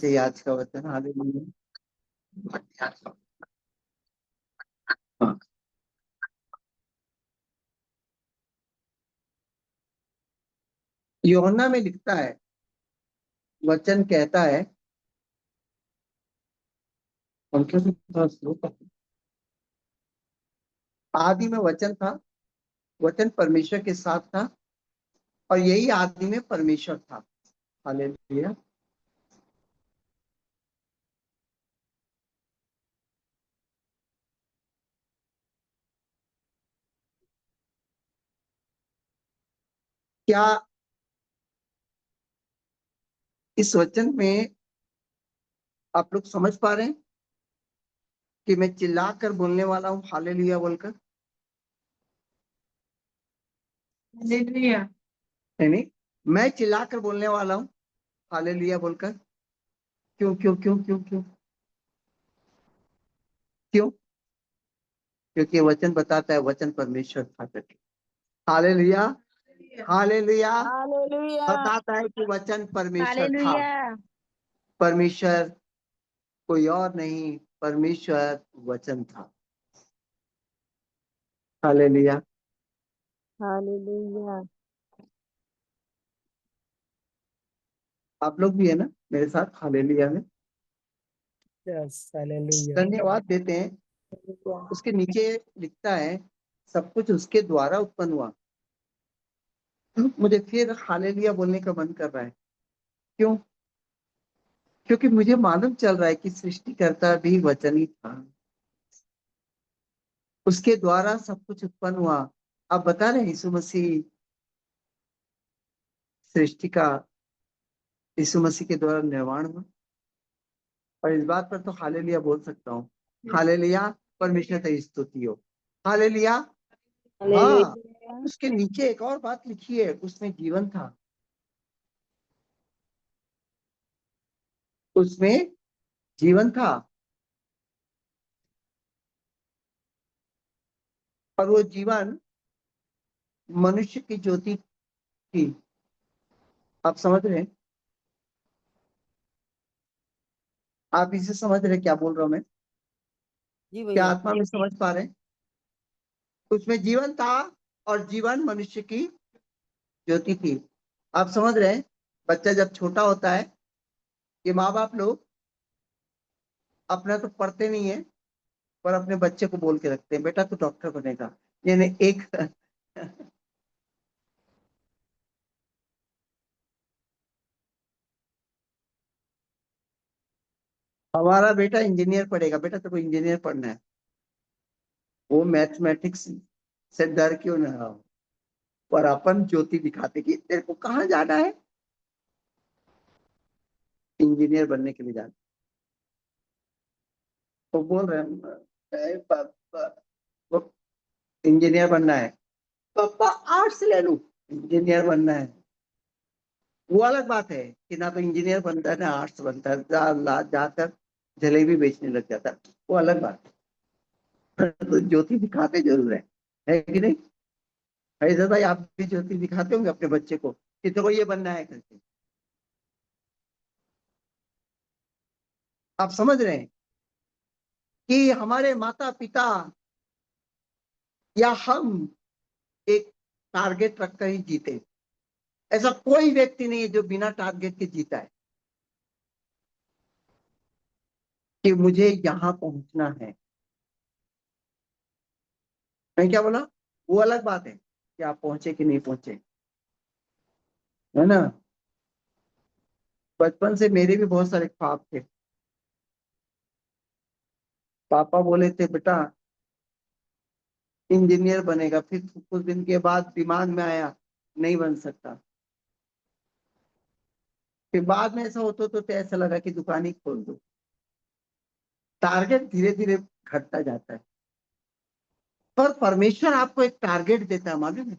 चाहिए आज का वचन। हालेलुया। हाँ, यूहन्ना में लिखता है, वचन कहता है, उनके भी थोड़ा slow कर। आदि में वचन था, वचन परमेश्वर के साथ था, और यही आदि में परमेश्वर था। हालेलुया। क्या इस वचन में आप लोग समझ पा रहे हैं कि मैं चिल्लाकर बोलने वाला हूँ हालेलुया बोलकर? हालेलुया। नहीं, मैं चिल्लाकर बोलने वाला हूँ हालेलुया बोलकर। क्यों क्यों क्यों क्यों क्यों क्यों? क्योंकि वचन बताता है वचन परमेश्वर था करके। हालेलुया। हालेलुया। हालेलुया। बताता है कि वचन परमेश्वर था। हालेलुया। परमेश्वर कोई और नहीं, परमेश्वर वचन था। हालेलुया। हालेलुया। आप लोग भी है ना मेरे साथ हालेलुया में? Yes hallelujah. धन्यवाद देते हैं। उसके नीचे लिखता है, सब कुछ उसके द्वारा उत्पन्न हुआ। मुझे फिर हालेलुया बोलने का मन कर रहा है। क्यों? क्योंकि मुझे मालूम चल रहा है कि सृष्टिकर्ता भी वचन ही था, उसके द्वारा सब कुछ उत्पन्न हुआ। आप बता रहे हैं यीशु मसीह सृष्टि का, यीशु मसीह के द्वारा निर्माण हुआ। और इस बात पर तो हालेलुया बोल सकता हूँ। हालेलुया। परमेश्वर तेरी स्तुति हो। हालेलुया। हाँ, हालेलुया। उसके नीचे एक और बात लिखी है, उसमें जीवन था, उसमें जीवन था, और वो जीवन मनुष्य की ज्योति थी। आप समझ रहे हैं? आप इसे समझ रहे हैं क्या बोल रहा हूं मैं? जी क्या भैया। आत्मा में समझ पा रहे हैं? उसमें जीवन था, और जीवन मनुष्य की ज्योति थी। आप समझ रहे हैं? बच्चा जब छोटा होता है, ये माँ बाप लोग अपना तो पढ़ते नहीं है, पर अपने बच्चे को बोल के रखते हैं, बेटा तू डॉक्टर बनेगा। यानी एक हमारा बेटा इंजीनियर पढ़ेगा, बेटा तेरे को इंजीनियर पढ़ना है। वो मैथमेटिक्स से डर क्यों ना हो, पर अपन ज्योति दिखाते कि तेरे को कहाँ जाना है, इंजीनियर बनने के लिए जाना। तो बोल रहे हैं, "ए पापा, वो इंजीनियर बनना है, पापा आर्ट्स ले लूं, इंजीनियर बनना है।" वो अलग बात है कि ना तो इंजीनियर बनता है ना आर्ट्स बनता है, जाकर जलेबी बेचने लग जाता है, वो अलग बात है। तो ज्योति दिखाते जरूर है कि नहीं? ऐसा भाई आप भी ज्योति दिखाते होंगे अपने बच्चे को कि तेरे को ये बनना है करके। आप समझ रहे हैं कि हमारे माता पिता या हम एक टारगेट रखकर ही जीते। ऐसा कोई व्यक्ति नहीं है जो बिना टारगेट के जीता है कि मुझे यहां पहुंचना है। मैं क्या बोला? वो अलग बात है कि आप पहुंचे कि नहीं पहुंचे, है ना? बचपन से मेरे भी बहुत सारे ख्वाब थे। पापा बोले थे बेटा इंजीनियर बनेगा, फिर कुछ दिन के बाद दिमाग में आया नहीं बन सकता। फिर बाद में ऐसा होता तो ऐसा लगा कि दुकान ही खोल दो। टारगेट धीरे धीरे घटता जाता है, पर परमेश्वर आपको एक टारगेट देता है, मालूम है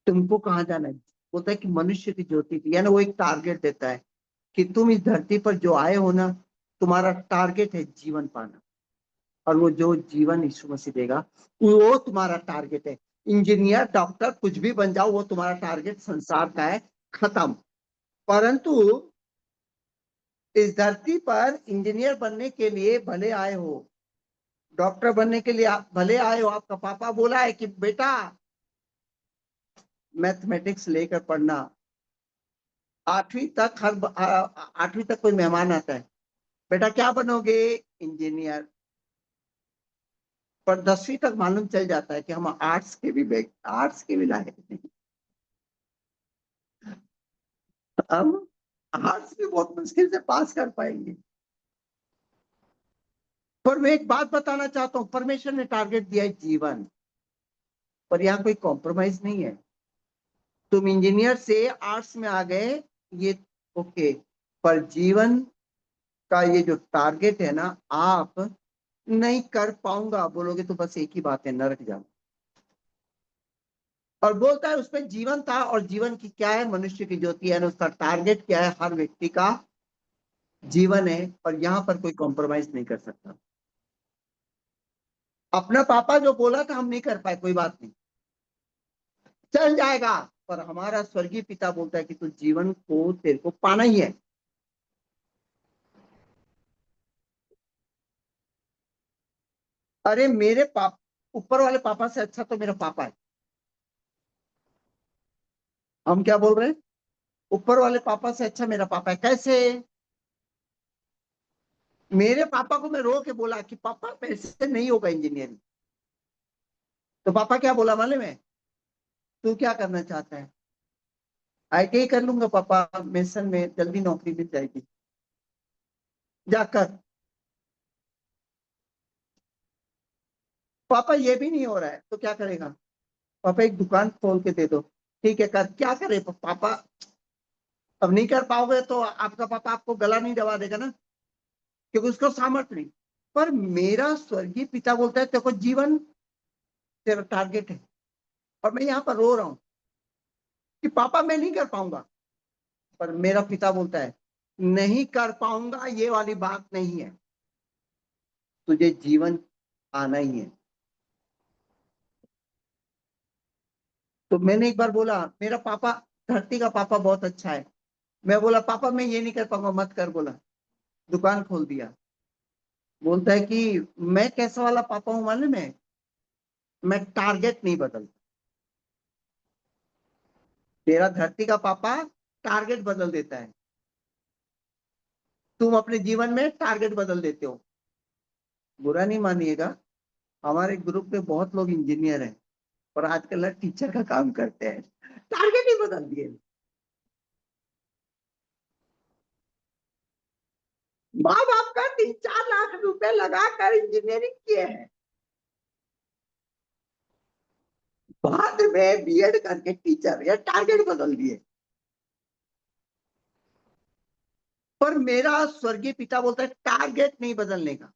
तुमको कहाँ जाना है? बोलता है कि मनुष्य की ज्योति थी, यानी वो एक टारगेट देता है कि तुम इस धरती पर जो आए हो ना, तुम्हारा टारगेट है जीवन पाना, और वो जो जीवन यीशु मसीह देगा वो तुम्हारा टारगेट है। इंजीनियर डॉक्टर कुछ भी बन जाओ, वो तुम्हारा टारगेट संसार का है, खत्म। परंतु इस धरती पर इंजीनियर बनने के लिए भले आए हो, डॉक्टर बनने के लिए आप भले आए हो, आपका पापा बोला है कि बेटा मैथमेटिक्स लेकर पढ़ना। 8वीं तक 8वीं तक कोई मेहमान आता है, बेटा क्या बनोगे? इंजीनियर। पर 10वीं तक मालूम चल जाता है कि हम आर्ट्स के भी लायक नहीं, हम आर्ट्स भी बहुत मुश्किल से पास कर पाएंगे। पर मैं एक बात बताना चाहता हूं, परमेश्वर ने टारगेट दिया है जीवन, पर यहाँ कोई कॉम्प्रोमाइज नहीं है। तुम इंजीनियर से आर्ट्स में आ गए, ये ओके, पर जीवन का ये जो टारगेट है ना, आप नहीं कर पाऊंगा बोलोगे तो बस एक ही बात है, नरक जाओ। और बोलता है उसमें जीवन था, और जीवन की क्या है? मनुष्य की ज्योति है। उसका टारगेट क्या है? हर व्यक्ति का जीवन है, और यहां पर कोई कॉम्प्रोमाइज नहीं कर सकता। अपना पापा जो बोला था हम नहीं कर पाए, कोई बात नहीं, चल जाएगा। पर हमारा स्वर्गीय पिता बोलता है कि तू जीवन को तेरे को पाना ही है। अरे मेरे पाप ऊपर वाले पापा से अच्छा तो मेरा पापा है। हम क्या बोल रहे हैं? ऊपर वाले पापा से अच्छा मेरा पापा है। कैसे? मेरे पापा को मैं रो के बोला कि पापा मेरे से नहीं होगा इंजीनियरिंग, तो पापा क्या बोला मालूम है? तू क्या करना चाहता है? आईटीआई कर लूंगा पापा, मेसन में जल्दी नौकरी मिल जाएगी, जाकर। पापा ये भी नहीं हो रहा है तो क्या करेगा? पापा एक दुकान खोल के दे दो। ठीक है, कर। क्या करे पापा? अब नहीं कर पाओगे तो आपका पापा आपको गला नहीं दबा देगा ना, क्योंकि उसको सामर्थ्य नहीं। पर मेरा स्वर्गीय पिता बोलता है तेरे को जीवन तेरा टारगेट है, और मैं यहाँ पर रो रहा हूँ कि पापा मैं नहीं कर पाऊंगा। पर मेरा पिता बोलता है नहीं कर पाऊंगा ये वाली बात नहीं है, तुझे जीवन आना ही है। तो मैंने एक बार बोला, मेरा पापा धरती का पापा बहुत अच्छा है। मैं बोला पापा मैं ये नहीं कर पाऊंगा, मत कर। बोला, दुकान खोल दिया। बोलता है कि मैं कैसा वाला पापा हूं मालूम है? मैं टारगेट नहीं बदलता। तेरा धरती का पापा टारगेट बदल देता है, तुम अपने जीवन में टारगेट बदल देते हो। बुरा नहीं मानिएगा, हमारे ग्रुप में बहुत लोग इंजीनियर हैं, पर आजकल ना टीचर का काम करते हैं, टारगेट ही बदल दिए। माँ बाप का 3-4 लाख रुपए लगाकर इंजीनियरिंग किए हैं, बाद में बीएड करके टीचर, या टारगेट बदल दिए। पर मेरा स्वर्गीय पिता बोलता है टारगेट नहीं बदलने का,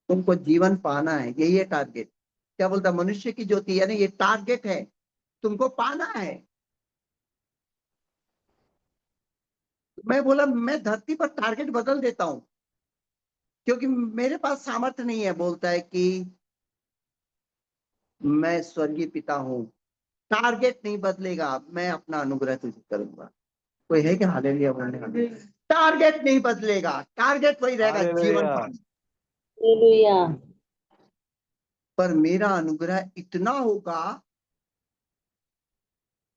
तुमको जीवन पाना है, यही है टारगेट। क्या बोलता? मनुष्य की ज्योति, यानी ये टारगेट है, तुमको पाना है। मैं बोला मैं धरती पर टारगेट बदल देता हूं, क्योंकि मेरे पास सामर्थ्य नहीं है। बोलता है कि मैं स्वर्गीय पिता हूं, टारगेट नहीं बदलेगा, मैं अपना अनुग्रह तुझे करूंगा। कोई है क्या हालेलुया बोलने वाला? टारगेट नहीं बदलेगा, टारगेट वही रहेगा, जीवन हालेलुया। पाना। हालेलुया। पर मेरा अनुग्रह इतना होगा,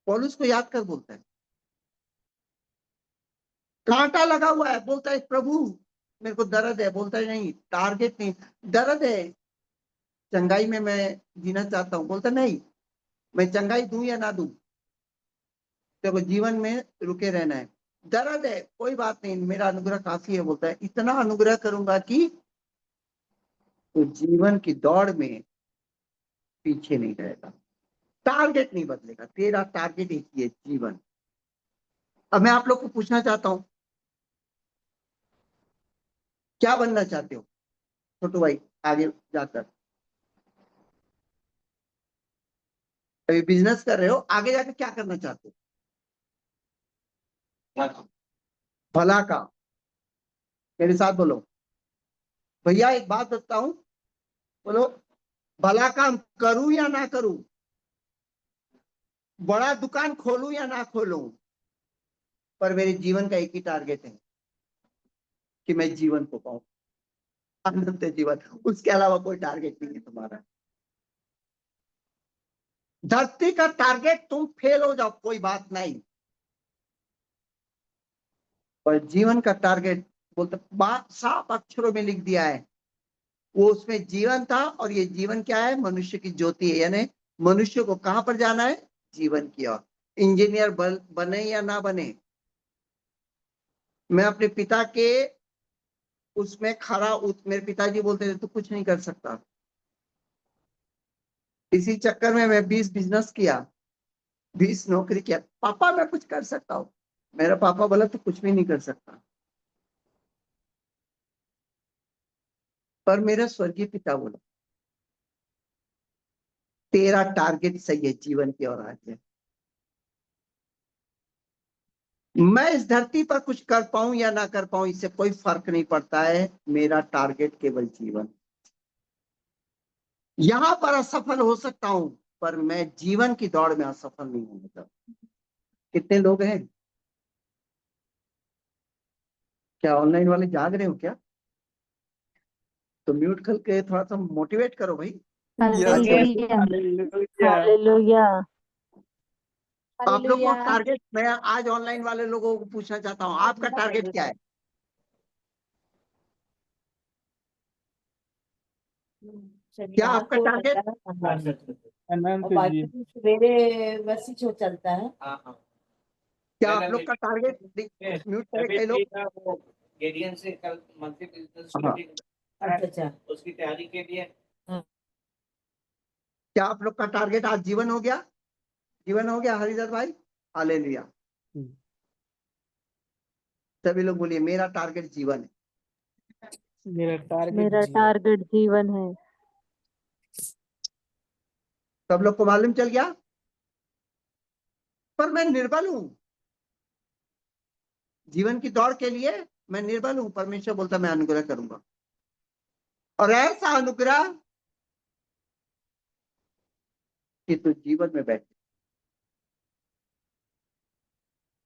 पौलुस को याद कर बोलता है, कांटा लगा हुआ है, बोलता है प्रभु मेरे को दर्द है। बोलता है नहीं, टारगेट नहीं, दर्द है, चंगाई में मैं जीना चाहता हूं। बोलता नहीं, मैं चंगाई दूं या ना दूं, तेरे को जीवन में रुके रहना है। दर्द है, कोई बात नहीं, मेरा अनुग्रह काफी है। बोलता है इतना अनुग्रह करूंगा कि तो जीवन की दौड़ में पीछे नहीं रहेगा। टारगेट नहीं बदलेगा, तेरा टारगेट एक ही है, जीवन। अब मैं आप लोग को पूछना चाहता हूं, क्या बनना चाहते हो छोटू भाई आगे जाकर? अभी बिजनेस कर रहे हो, आगे जाकर क्या करना चाहते हो? भला का। मेरे साथ बोलो, भैया एक बात बताऊं, बोलो, भला काम करूं या ना करूं? बड़ा दुकान खोलूं या ना खोलूं? पर मेरे जीवन का एक ही टारगेट है कि मैं जीवन को पाऊं, अनंत जीवन। उसके अलावा कोई टारगेट नहीं है तुम्हारा। धरती का टारगेट तुम फेल हो जाओ कोई बात नहीं, पर जीवन का टारगेट बोलते बात साफ अक्षरों में लिख दिया है। वो उसमें जीवन था, और ये जीवन क्या है? मनुष्य की ज्योति है। यानी मनुष्य को कहां पर जाना है? जीवन की ओर। इंजीनियर बने या ना बने, मैं अपने पिता के उसमें खरा मेरे पिताजी बोलते थे तो कुछ नहीं कर सकता। इसी चक्कर में मैं 20 बिजनेस किया, 20 नौकरी किया। पापा मैं कुछ कर सकता हूँ, मेरा पापा बोला तो कुछ भी नहीं कर सकता। पर मेरा स्वर्गीय पिता बोला तेरा टारगेट सही है, जीवन की ओर आगे। मैं इस धरती पर कुछ कर पाऊं या ना कर पाऊं, इससे कोई फर्क नहीं पड़ता है। मेरा टारगेट केवल जीवन। यहां पर असफल हो सकता हूं, पर मैं जीवन की दौड़ में असफल नहीं होगा। कितने लोग हैं? क्या ऑनलाइन वाले जाग रहे हो क्या? तो म्यूट करके थोड़ा सा मोटिवेट करो भाई। Hallelujah hallelujah. हालेलुया आप लोग को टारगेट, मैं आज ऑनलाइन वाले लोगों को पूछना चाहता हूँ, आपका टारगेट क्या है? क्या आपका टारगेट? अनंत जी। सवेरे मैसेज हो चलता है। क्या आप लोग का टारगेट? म्यूट करे कई लोग। गेडियन से कल मंथली बिजनेस हाँ। मीटिंग अच्छा उसकी तैयारी के लिए क्या आप लोग का टारगेट आज जीवन हो गया? जीवन हो गया हरिदत्त भाई? हालेलुया। सभी लोग बोलिए मेरा टारगेट जीवन है। मेरा मेरा टारगेट टारगेट जीवन है। सब लोग को मालूम चल गया? पर मैं निर्बल हूं जीवन की दौड़ के लिए। मैं निर्बल हूं, परमेश्वर बोलता मैं अनुग्रह करूंगा, और ऐसा अनुग्रह कि तू जीवन में बैठे।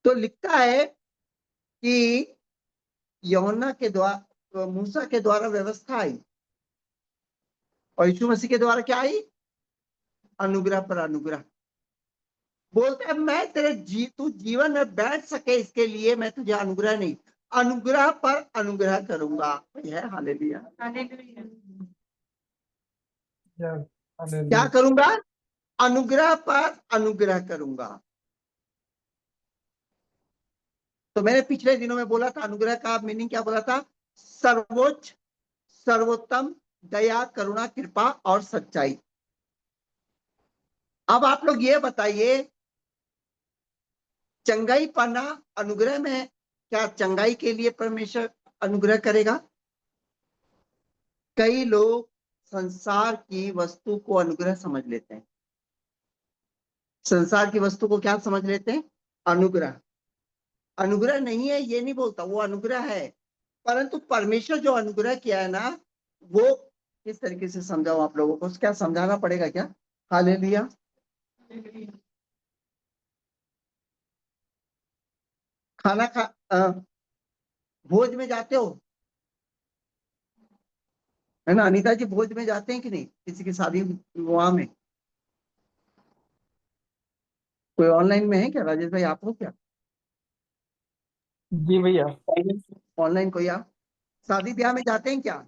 तो लिखता है कि यूहन्ना के द्वारा, मूसा के द्वारा व्यवस्था आई, और यीशु मसीह के द्वारा क्या आई? अनुग्रह पर अनुग्रह। बोलते हैं मैं तेरे तू जीवन में बैठ सके इसके लिए मैं तुझे अनुग्रह नहीं, अनुग्रह पर अनुग्रह करूंगा। यह हालेलुया। क्या करूंगा? अनुग्रह पर अनुग्रह करूंगा। तो मैंने पिछले दिनों में बोला था अनुग्रह का मीनिंग क्या बोला था? सर्वोच्च, सर्वोत्तम, दया, करुणा, कृपा और सच्चाई। अब आप लोग ये बताइए, चंगाई पाना अनुग्रह में है क्या? चंगाई के लिए परमेश्वर अनुग्रह करेगा? कई लोग संसार की वस्तु को अनुग्रह समझ लेते हैं। संसार की वस्तु को क्या समझ लेते हैं? अनुग्रह। अनुग्रह नहीं है ये नहीं बोलता, वो अनुग्रह है, परंतु परमेश्वर जो अनुग्रह किया है ना, वो किस तरीके से समझाऊं आप लोगों को? क्या समझाना पड़ेगा क्या? हालेलुया। खाना भोज में जाते हो, है ना? अनीता जी भोज में जाते हैं कि नहीं किसी की शादी विवाह में? कोई ऑनलाइन में है क्या? राजेश भाई आप हो क्या जी भैया ऑनलाइन? कोई आप शादी ब्याह में जाते हैं क्या?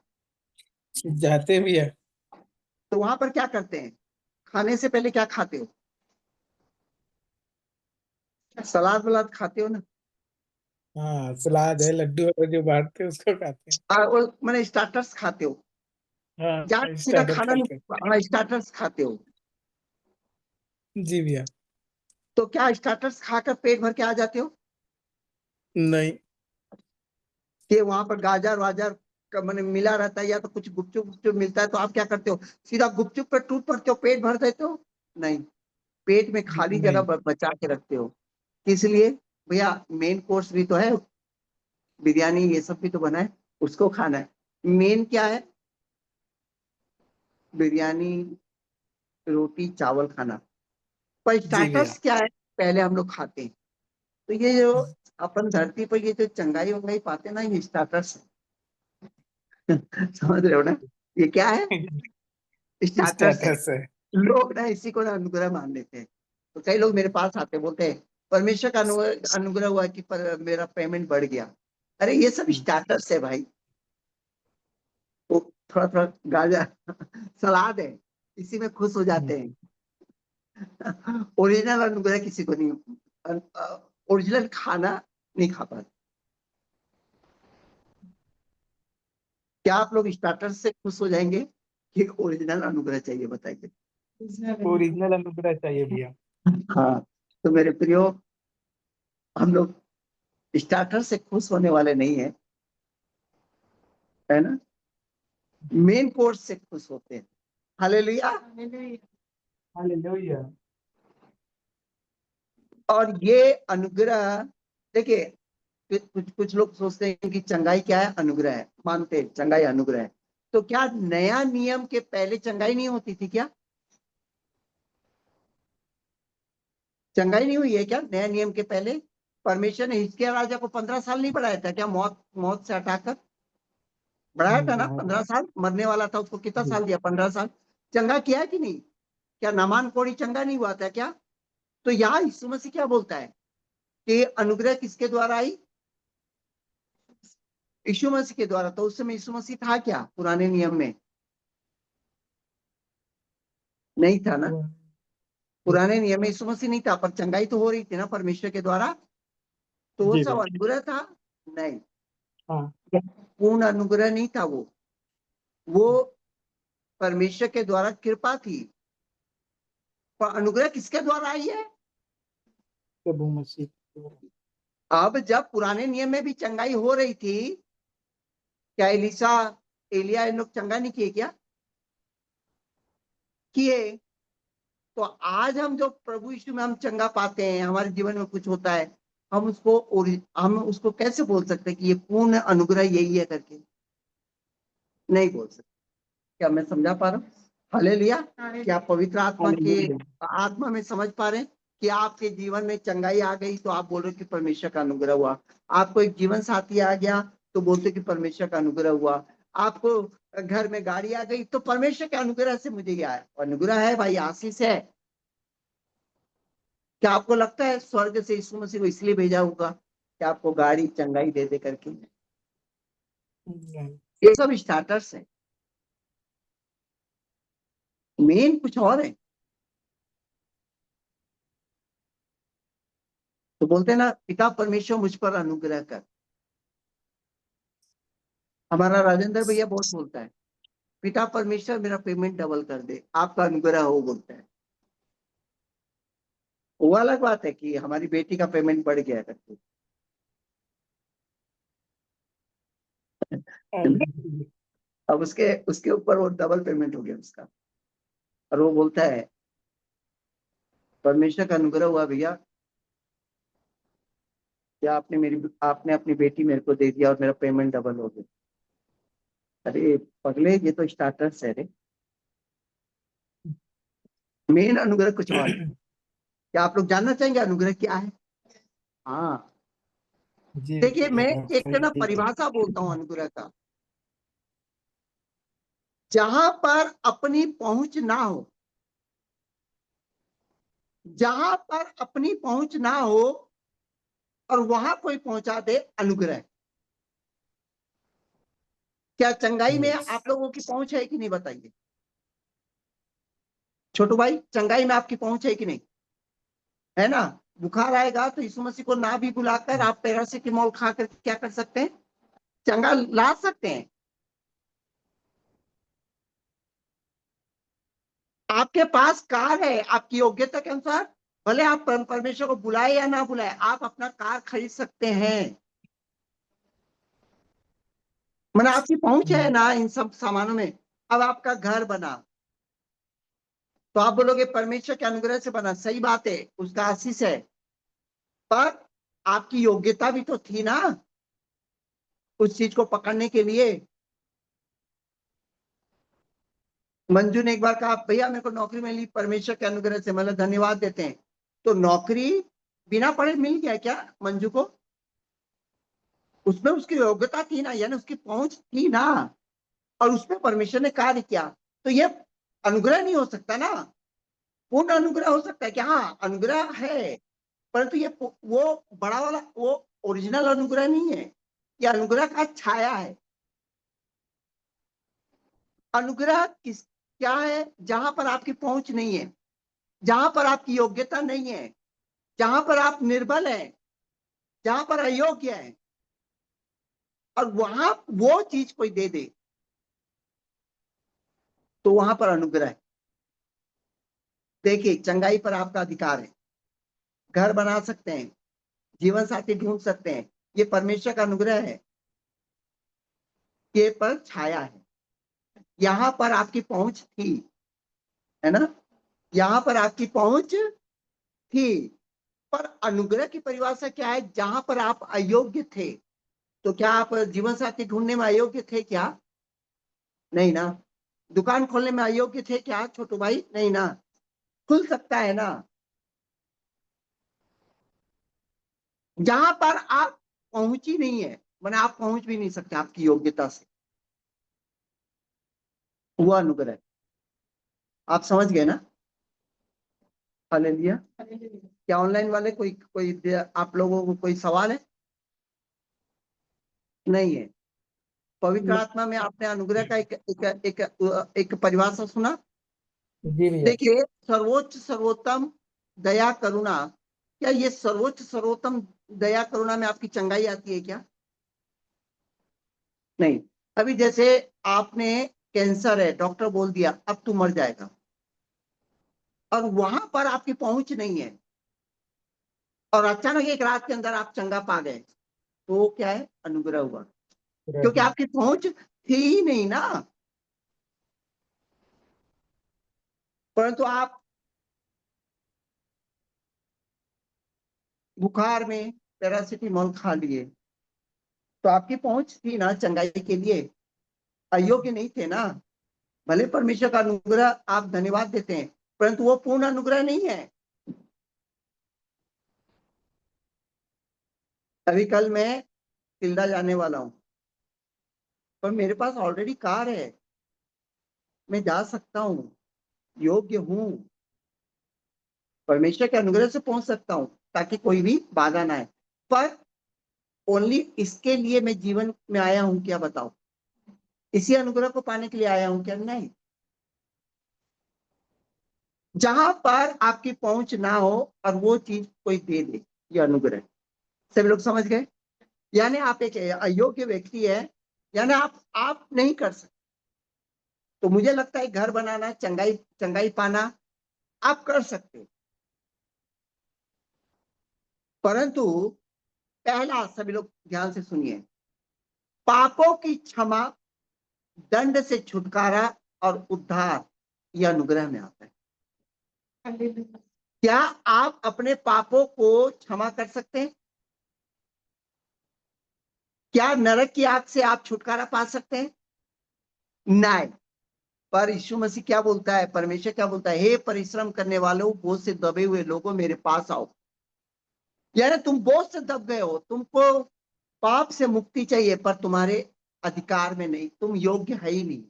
जाते भी है। तो वहां पर क्या करते हैं? खाने से पहले क्या खाते हो? सलाद वलाद खाते हो ना? हाँ सलाद है, लड्डू है, जो बांटते हैं उसको खाते हैं। मैंने स्टार्टर्स खाते हो या हाँ सीधा स्टार्टर खाना खाते हैं। नहीं? हाँ स्टार्टर्स खाते हो। जी भैया। तो क्या स्टार्टर्स खाकर पेट भर के आ जाते हो? नहीं। कि वहां पर गाजर वाजर का मैंने मिला रहता है, या तो कुछ गुपचुप गुपचुप मिलता है, तो आप क्या करते हो? सीधा गुपचुप पर टूट पड़ते हो, पेट भर देते हो? नहीं, पेट में खाली जगह नहीं बचा के रखते हो। किस लिए? भैया मेन कोर्स भी तो है, बिरयानी ये सब भी तो बना है, उसको खाना है। मेन क्या है? बिरयानी, रोटी, चावल खाना। पर जी भैया। स्टार्टर्स क्या है? पहले हम लोग खाते हैं। तो ये जो अपन धरती पर ये जो चंगाई वंगाई पाते ना, ये स्टार्टर्स समझ रहे हो ना, ये क्या है, स्टार्टर्स है। स्टेटस है। लोग ना इसी को ना अनुग्रह मान लेते हैं। तो कई लोग मेरे पास आते बोलते हैं परमेश्वर का अनुग्रह हुआ कि मेरा पेमेंट बढ़ गया। अरे ये सब स्टार्टर्स है भाई, वो थोड़ा थोड़ा गाजर सलाद है, इसी में खुश हो जाते हैं। ओरिजिनल अनुग्रह किसी को नहीं, ओरिजिनल खाना नहीं खा पाते। क्या आप लोग स्टार्टर्स से खुश हो जाएंगे कि ओरिजिनल अनुग्रह चाहिए, बताइए। ओरिजिनल अनुग्रह चाहिए भैया। हाँ, तो मेरे प्रियो, हम लोग स्टार्टर से खुश होने वाले नहीं है, है ना, मेन कोर्स से खुश होते हैं। हालेलुया। हालेलुया। और ये अनुग्रह, देखिए, कुछ कुछ लोग सोचते हैं कि चंगाई क्या है, अनुग्रह है, मानते हैं चंगाई अनुग्रह है। तो क्या नया नियम के पहले चंगाई नहीं होती थी क्या? चंगाई नहीं हुई है क्या नया नियम के पहले? परमेश्वर ने हिजकिय्याह राजा को 15 साल नहीं बढ़ाया था क्या, मौत मौत से हटाकर? बढ़ाया था ना, 15 साल। मरने वाला था, उसको कितना साल दिया, 15 साल। चंगा किया है कि नहीं? क्या नामान कोढ़ी चंगा नहीं हुआ था क्या? तो यहाँ यीशु मसीह क्या बोलता है कि अनुग्रह किसके द्वारा आई? यीशु मसीह के द्वारा। तो उस समय यीशु मसीह था क्या पुराने नियम में? नहीं था ना, पुराने नियम में यीशु मसीह नहीं था, पर चंगाई तो हो रही थी ना परमेश्वर के द्वारा। तो वो जी सब भाई। अनुग्रह था? नहीं, हाँ। पूर्ण अनुग्रह नहीं था वो परमेश्वर के द्वारा कृपा थी। पर अनुग्रह किसके द्वारा आई है? प्रभु मसीह। अब जब पुराने नियम में भी चंगाई हो रही थी, क्या एलिसा एलिया इन लोग चंगा नहीं किए क्या? किए। तो आज हम जो प्रभु यीशु में हम चंगा पाते हैं, हमारे जीवन में कुछ होता है, हम उसको कैसे बोल सकते हैं कि ये पूर्ण अनुग्रह यही है करके? नहीं बोल सकते। क्या मैं समझा पा रहा हूँ? हालेलुया। क्या पवित्र आत्मा में समझ पा रहे हैं कि आपके जीवन में चंगाई आ गई तो आप बोल रहे हो कि परमेश्वर का अनुग्रह हुआ। आपको एक जीवन साथी आ गया तो बोलते कि परमेश्वर का अनुग्रह हुआ। आपको घर में गाड़ी आ गई तो परमेश्वर के अनुग्रह से मुझे ये आया। अनुग्रह है भाई, आशीष है। क्या आपको लगता है स्वर्ग से यीशु मसीह को इसलिए भेजा होगा कि आपको गाड़ी चंगाई दे दे करके? ये सब स्टार्टर्स है, मेन कुछ और है। तो बोलते हैं ना, पिता परमेश्वर मुझ पर अनुग्रह कर। हमारा राजेंद्र भैया बहुत बोलता है, पिता परमेश्वर मेरा पेमेंट डबल कर दे, आपका अनुग्रह हो, बोलता है। वो अलग बात है कि हमारी बेटी का पेमेंट बढ़ गया करके। अब उसके उसके ऊपर वो डबल पेमेंट हो गया उसका। और वो बोलता है परमेश्वर का अनुग्रह हुआ भैया, क्या आपने अपनी बेटी मेरे को दे दिया और मेरा पेमेंट डबल हो गया। अरे पगले, ये तो स्टार्टर्स है रे, मेन अनुग्रह कुछ और है। क्या आप लोग जानना चाहेंगे अनुग्रह क्या है? हाँ, जी देखिए, मैं भैया, एक ना परिभाषा बोलता हूँ अनुग्रह का। जहां पर अपनी पहुंच ना हो, जहां पर अपनी पहुंच ना हो और वहां कोई पहुंचा दे, अनुग्रह। क्या चंगाई में Yes. आप लोगों की पहुंच है कि नहीं, बताइए छोटू भाई, चंगाई में आपकी पहुंच है कि नहीं? है ना। बुखार आएगा तो यीशु मसीह को ना भी बुलाकर आप पैरासिटामोल खाकर क्या कर सकते हैं, चंगा ला सकते हैं। आपके पास कार है, आपकी योग्यता के अनुसार, भले आप परमेश्वर को बुलाए या ना बुलाए, आप अपना कार खरीद सकते हैं। मैंने आपकी पहुंच है ना इन सब सामानों में। अब आपका घर बना तो आप बोलोगे परमेश्वर के अनुग्रह से बना, सही बात है, उसका आशीष है। पर आपकी योग्यता भी तो थी ना उस चीज को पकड़ने के लिए। मंजू ने एक बार कहा, भैया मेरे को नौकरी मिली परमेश्वर के अनुग्रह से, मतलब धन्यवाद देते हैं। तो नौकरी बिना पढ़े मिल गया क्या मंजू को? उसमें उसकी योग्यता थी ना, यानी उसकी पहुंच थी ना, और उसमें परमेश्वर ने कार्य किया, तो ये अनुग्रह नहीं हो सकता ना। पूर्ण अनुग्रह हो सकता है कि हाँ अनुग्रह है, परंतु ये वो बड़ा वाला वो ओरिजिनल अनुग्रह नहीं है, ये अनुग्रह का छाया है। अनुग्रह क्या है? जहां पर आपकी पहुंच नहीं है, जहां पर आपकी योग्यता नहीं है, जहां पर आप निर्बल हैं, जहां पर अयोग्य हैं, और वहां वो चीज कोई दे दे, तो वहां पर अनुग्रह है। देखिए, चंगाई पर आपका अधिकार है, घर बना सकते हैं, जीवन साथी ढूंढ सकते हैं, ये परमेश्वर का अनुग्रह है, ये पर छाया है। यहां पर आपकी पहुंच थी, है ना, यहां पर आपकी पहुंच थी, पर अनुग्रह की परिभाषा क्या है? जहां पर आप अयोग्य थे, तो क्या आप जीवन साथी ढूंढने में अयोग्य थे क्या? नहीं ना। दुकान खोलने में अयोग्य थे क्या छोटू भाई? नहीं ना, खुल सकता है ना। जहां पर आप पहुंची नहीं है, माने आप पहुंच भी नहीं सकते आपकी योग्यता से, वो अनुग्रह है। आप समझ गए ना? हालेलुया। क्या ऑनलाइन वाले कोई कोई आप लोगों को कोई सवाल है? नहीं है। पवित्र आत्मा में आपने अनुग्रह का एक परिभाषा सुना? जी भैया। देखिए, सर्वोच्च सर्वोत्तम दया करुणा, क्या ये सर्वोच्च सर्वोत्तम दया करुणा में आपकी चंगाई आती है क्या? नहीं। अभी जैसे आपने कैंसर है, डॉक्टर बोल दिया अब तू मर जाएगा, और वहां पर आपकी पहुंच नहीं है, और अचानक एक रात के अंदर आप चंगा पा गए, तो वो क्या है? अनुग्रह हुआ, क्योंकि आपकी पहुंच थी ही नहीं ना। परंतु आप बुखार में पैरासिटामोल खा लिए, तो आपकी पहुंच थी ना चंगाई के लिए, अयोग्य नहीं थे ना। भले परमेश्वर का अनुग्रह आप धन्यवाद देते हैं, परंतु वो पूर्ण अनुग्रह नहीं है। अभी कल मैं तिल्दा जाने वाला हूं, पर मेरे पास ऑलरेडी कार है, मैं जा सकता हूं, योग्य हूं, परमेश्वर के अनुग्रह से पहुंच सकता हूं, ताकि कोई भी बाधा ना आए। पर ओनली इसके लिए मैं जीवन में आया हूं क्या? बताओ, इसी अनुग्रह को पाने के लिए आया हूं क्या? नहीं। जहां पर आपकी पहुंच ना हो और वो चीज कोई दे दे, ये अनुग्रह। सभी लोग समझ गए? यानी आप एक अयोग्य व्यक्ति है, यानी आप नहीं कर सकते, तो मुझे लगता है घर बनाना, चंगाई चंगाई पाना आप कर सकते, परंतु पहला, सभी लोग ध्यान से सुनिए, पापों की क्षमा, दंड से छुटकारा और उद्धार, यह अनुग्रह में आता है। क्या आप अपने पापों को क्षमा कर सकते हैं? क्या नरक की आग से आप छुटकारा पा सकते हैं? नहीं। पर यीशु मसीह क्या बोलता है? परमेश्वर क्या बोलता है? हे परिश्रम करने वालों, बोझ से दबे हुए लोगों, मेरे पास आओ। यानी तुम बोझ से दब गए हो, तुमको पाप से मुक्ति चाहिए, पर तुम्हारे अधिकार में नहीं, तुम योग्य है ही नहीं।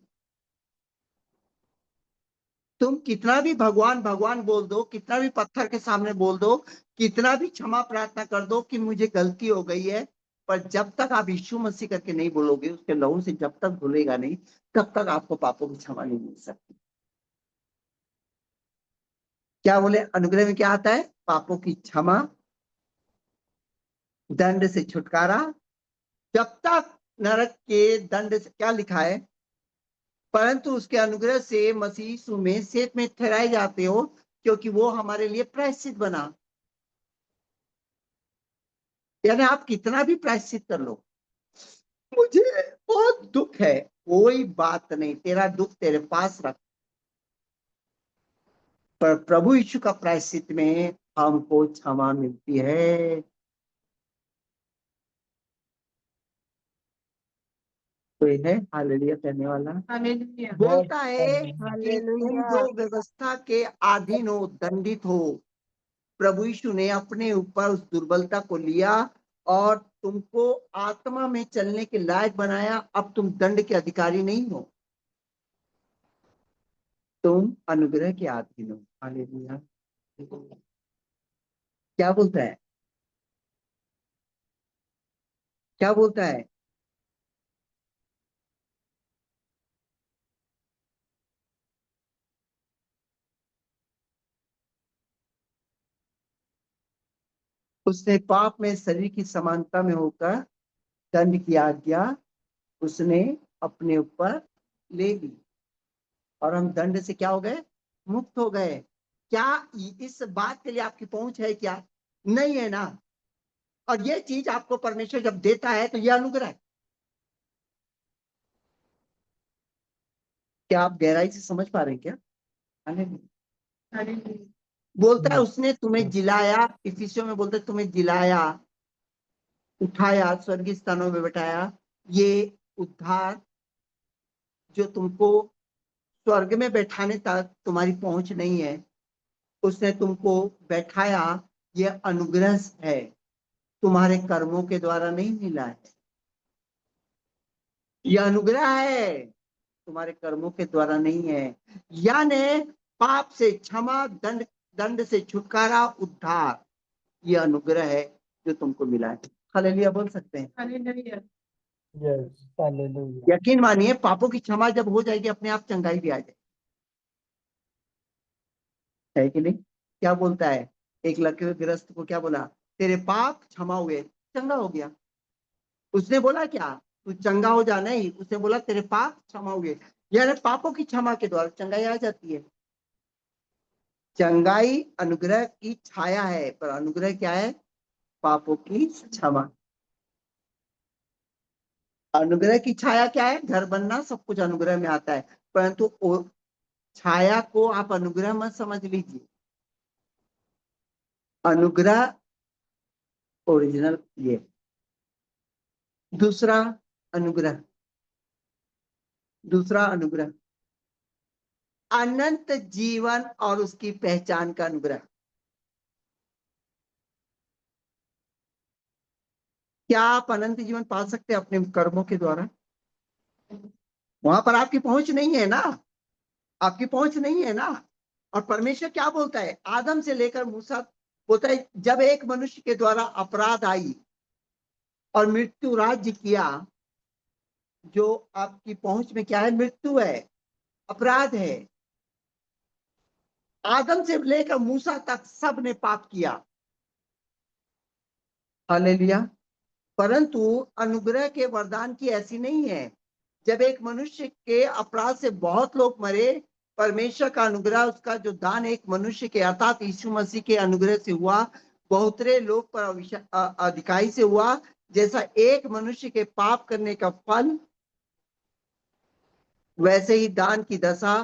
तुम कितना भी भगवान भगवान बोल दो, कितना भी पत्थर के सामने बोल दो, कितना भी क्षमा प्रार्थना कर दो कि मुझे गलती हो गई है, पर जब तक आप यीशु मसीह करके नहीं बोलोगे, उसके लहू से जब तक धुलेगा नहीं, तब तक आपको पापों की क्षमा नहीं मिल सकती। क्या बोले? अनुग्रह में क्या आता है? पापों की क्षमा, दंड से छुटकारा। जब तक नरक के दंड से, क्या लिखा है? परंतु उसके अनुग्रह से मसीह यीशु में सेत में ठहराए जाते हो, क्योंकि वो हमारे लिए प्रायश्चित बना। यानी आप कितना भी प्रायश्चित कर लो, मुझे बहुत दुख है, कोई बात नहीं, तेरा दुख तेरे पास रख, पर प्रभु यीशु का प्रायश्चित में हमको क्षमा मिलती है। कोई है हालेलुया कहने वाला? बोलता है कि तुम हालेलुया। जो व्यवस्था के अधीन हो, दंडित हो, प्रभु यीशु ने अपने ऊपर उस दुर्बलता को लिया, और तुमको आत्मा में चलने के लायक बनाया। अब तुम दंड के अधिकारी नहीं हो, तुम अनुग्रह के अधीन हो। हालेलुया। क्या बोलता है, क्या बोलता है? उसने पाप में शरीर की समानता में होकर दंड की आज्ञा उसने अपने ऊपर ले ली, और हम दंड से क्या हो गए? मुक्त हो गए। क्या इस बात के लिए आपकी पहुंच है क्या? नहीं है ना। और ये चीज आपको परमेश्वर जब देता है तो यह अनुग्रह है। क्या आप गहराई से समझ पा रहे हैं क्या? हालेलुया। बोलता है उसने तुम्हें जिलाया, इफिसियों में बोलता है तुम्हें जिलाया, उठाया, स्वर्गीय स्थानों में बैठाया। ये उद्धार जो तुमको स्वर्ग में बैठाने तक तुम्हारी पहुंच नहीं है, उसने तुमको बैठाया, यह अनुग्रह है, तुम्हारे कर्मों के द्वारा नहीं मिला है। यह अनुग्रह है, तुम्हारे कर्मों के द्वारा नहीं है। यानी पाप से क्षमा, दंड दंड से छुटकारा, उद्धार, यह अनुग्रह है जो तुमको मिला है। हालेलुया बोल सकते हैं? हालेलुया। Yes, hallelujah. यकीन मानिए, पापों की क्षमा जब हो जाएगी, अपने आप चंगाई भी आ जाएगी, है कि नहीं? क्या बोलता है? एक लकवे ग्रस्त को क्या बोला? तेरे पाप क्षमा हुए, चंगा हो गया। उसने बोला क्या? तू चंगा हो जा? नहीं, उसने बोला तेरे पाप क्षमा हुए। यानी पापों की क्षमा के द्वारा चंगाई आ जाती है। चंगाई अनुग्रह की छाया है, पर अनुग्रह क्या है? पापों की क्षमा। अनुग्रह की छाया क्या है? घर बनना, सब कुछ अनुग्रह में आता है, परंतु छाया को आप अनुग्रह मत समझ लीजिए। अनुग्रह ओरिजिनल ये। दूसरा अनुग्रह, दूसरा अनुग्रह अनंत जीवन और उसकी पहचान का अनुग्रह। क्या आप अनंत जीवन पा सकते हैं अपने कर्मों के द्वारा? वहां पर आपकी पहुंच नहीं है ना, आपकी पहुंच नहीं है ना। और परमेश्वर क्या बोलता है? आदम से लेकर मूसा बोलता है, जब एक मनुष्य के द्वारा अपराध आई और मृत्यु राज्य किया, जो आपकी पहुंच में क्या है? मृत्यु है, अपराध है। आदम से लेकर मूसा तक सब ने पाप किया। हालेलुया। परंतु अनुग्रह के वरदान की ऐसी नहीं है। जब एक मनुष्य के अपराध से बहुत लोग मरे, परमेश्वर का अनुग्रह, उसका जो दान एक मनुष्य के अर्थात यीशु मसीह के अनुग्रह से हुआ, बहुतरे लोग पर अधिकाई से हुआ। जैसा एक मनुष्य के पाप करने का फल, वैसे ही दान की दशा,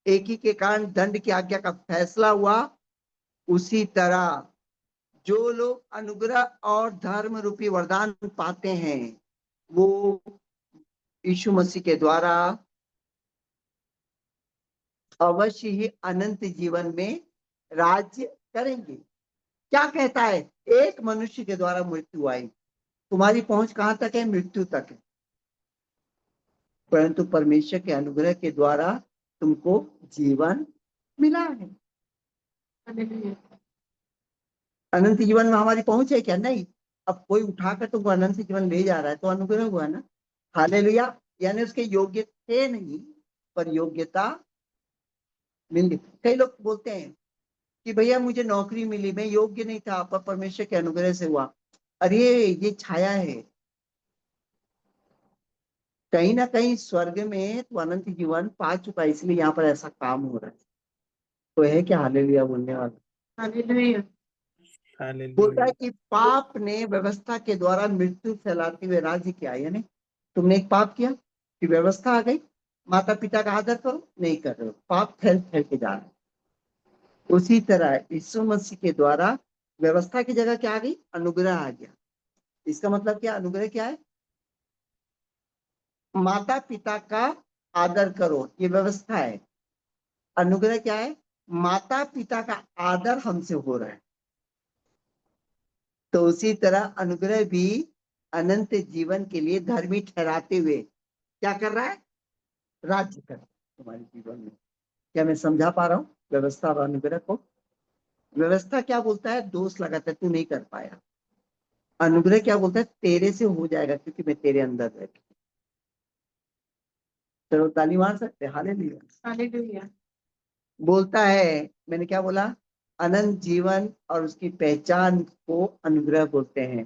एक ही के कारण दंड की आज्ञा का फैसला हुआ। उसी तरह जो लोग अनुग्रह और धर्म रूपी वरदान पाते हैं, वो यीशु मसीह के द्वारा अवश्य ही अनंत जीवन में राज्य करेंगे। क्या कहता है? एक मनुष्य के द्वारा मृत्यु आई, तुम्हारी पहुंच कहां तक है? मृत्यु तक है। परंतु परमेश्वर के अनुग्रह के द्वारा तुमको जीवन मिला है। अनंत जीवन में हमारी पहुंच है क्या? नहीं। अब कोई उठाकर तुमको अनंत जीवन ले जा रहा है तो अनुग्रह हुआ ना। हालेलुया। यानी उसके योग्य थे नहीं, पर योग्यता मिल गई। कई लोग बोलते हैं कि भैया मुझे नौकरी मिली, मैं योग्य नहीं था, पर परमेश्वर के अनुग्रह से हुआ। अरे ये छाया है। कहीं ना कहीं स्वर्ग में तो अनंत जीवन पा चुका है, इसलिए यहाँ पर ऐसा काम हो रहा है। तो है क्या हालेलुया बोलने वाला? हालेलुया। बोलता है हालेलुया। कि पाप ने व्यवस्था के द्वारा मृत्यु फैलाते हुए राज्य किया। यानी तुमने एक पाप किया कि व्यवस्था आ गई, माता पिता का आदर करो, नहीं कर रहे हो, पाप फैल फैल के जा रहा है। उसी तरह यीशु मसीह के द्वारा व्यवस्था की जगह क्या आ गई? अनुग्रह आ गया। इसका मतलब क्या? अनुग्रह क्या है? माता पिता का आदर करो, ये व्यवस्था है। अनुग्रह क्या है? माता पिता का आदर हमसे हो रहा है। तो उसी तरह अनुग्रह भी अनंत जीवन के लिए धर्मी ठहराते हुए क्या कर रहा है? राज्य कर रहा है तुम्हारे जीवन में। क्या मैं समझा पा रहा हूँ व्यवस्था और अनुग्रह को? व्यवस्था क्या बोलता है? दोष लगाता है, तू नहीं कर पाया। अनुग्रह क्या बोलता है? तेरे से हो जाएगा क्योंकि मैं तेरे अंदर रहती हूँ। चलो ताली मार सकते हैं, हालेलुया। हालेलुया। बोलता है, मैंने क्या बोला? अनंत जीवन और उसकी पहचान को अनुग्रह बोलते हैं।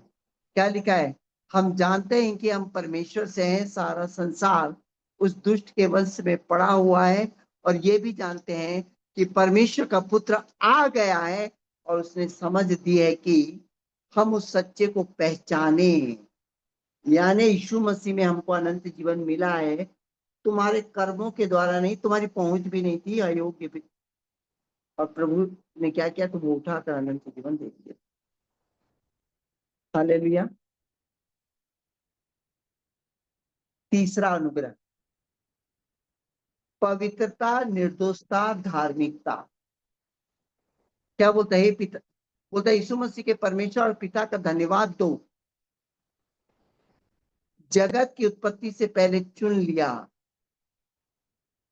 क्या लिखा है? हम जानते हैं कि हम परमेश्वर से हैं, सारा संसार उस दुष्ट के वंश में पड़ा हुआ है, और ये भी जानते हैं कि परमेश्वर का पुत्र आ गया है और उसने समझ दी है कि हम उस सच्चे को पहचाने। यानी यीशु मसीह में हमको अनंत जीवन मिला है, तुम्हारे कर्मों के द्वारा नहीं, तुम्हारी पहुंच भी नहीं थी, अयोग्य भी। और प्रभु ने क्या किया? तुम्हें उठा कर अनंत जीवन दे दिया। हालेलुया। तीसरा अनुग्रह, पवित्रता, निर्दोषता, धार्मिकता। क्या बोलता है पिता? बोलता है यीशु मसीह के परमेश्वर और पिता का धन्यवाद दो, जगत की उत्पत्ति से पहले चुन लिया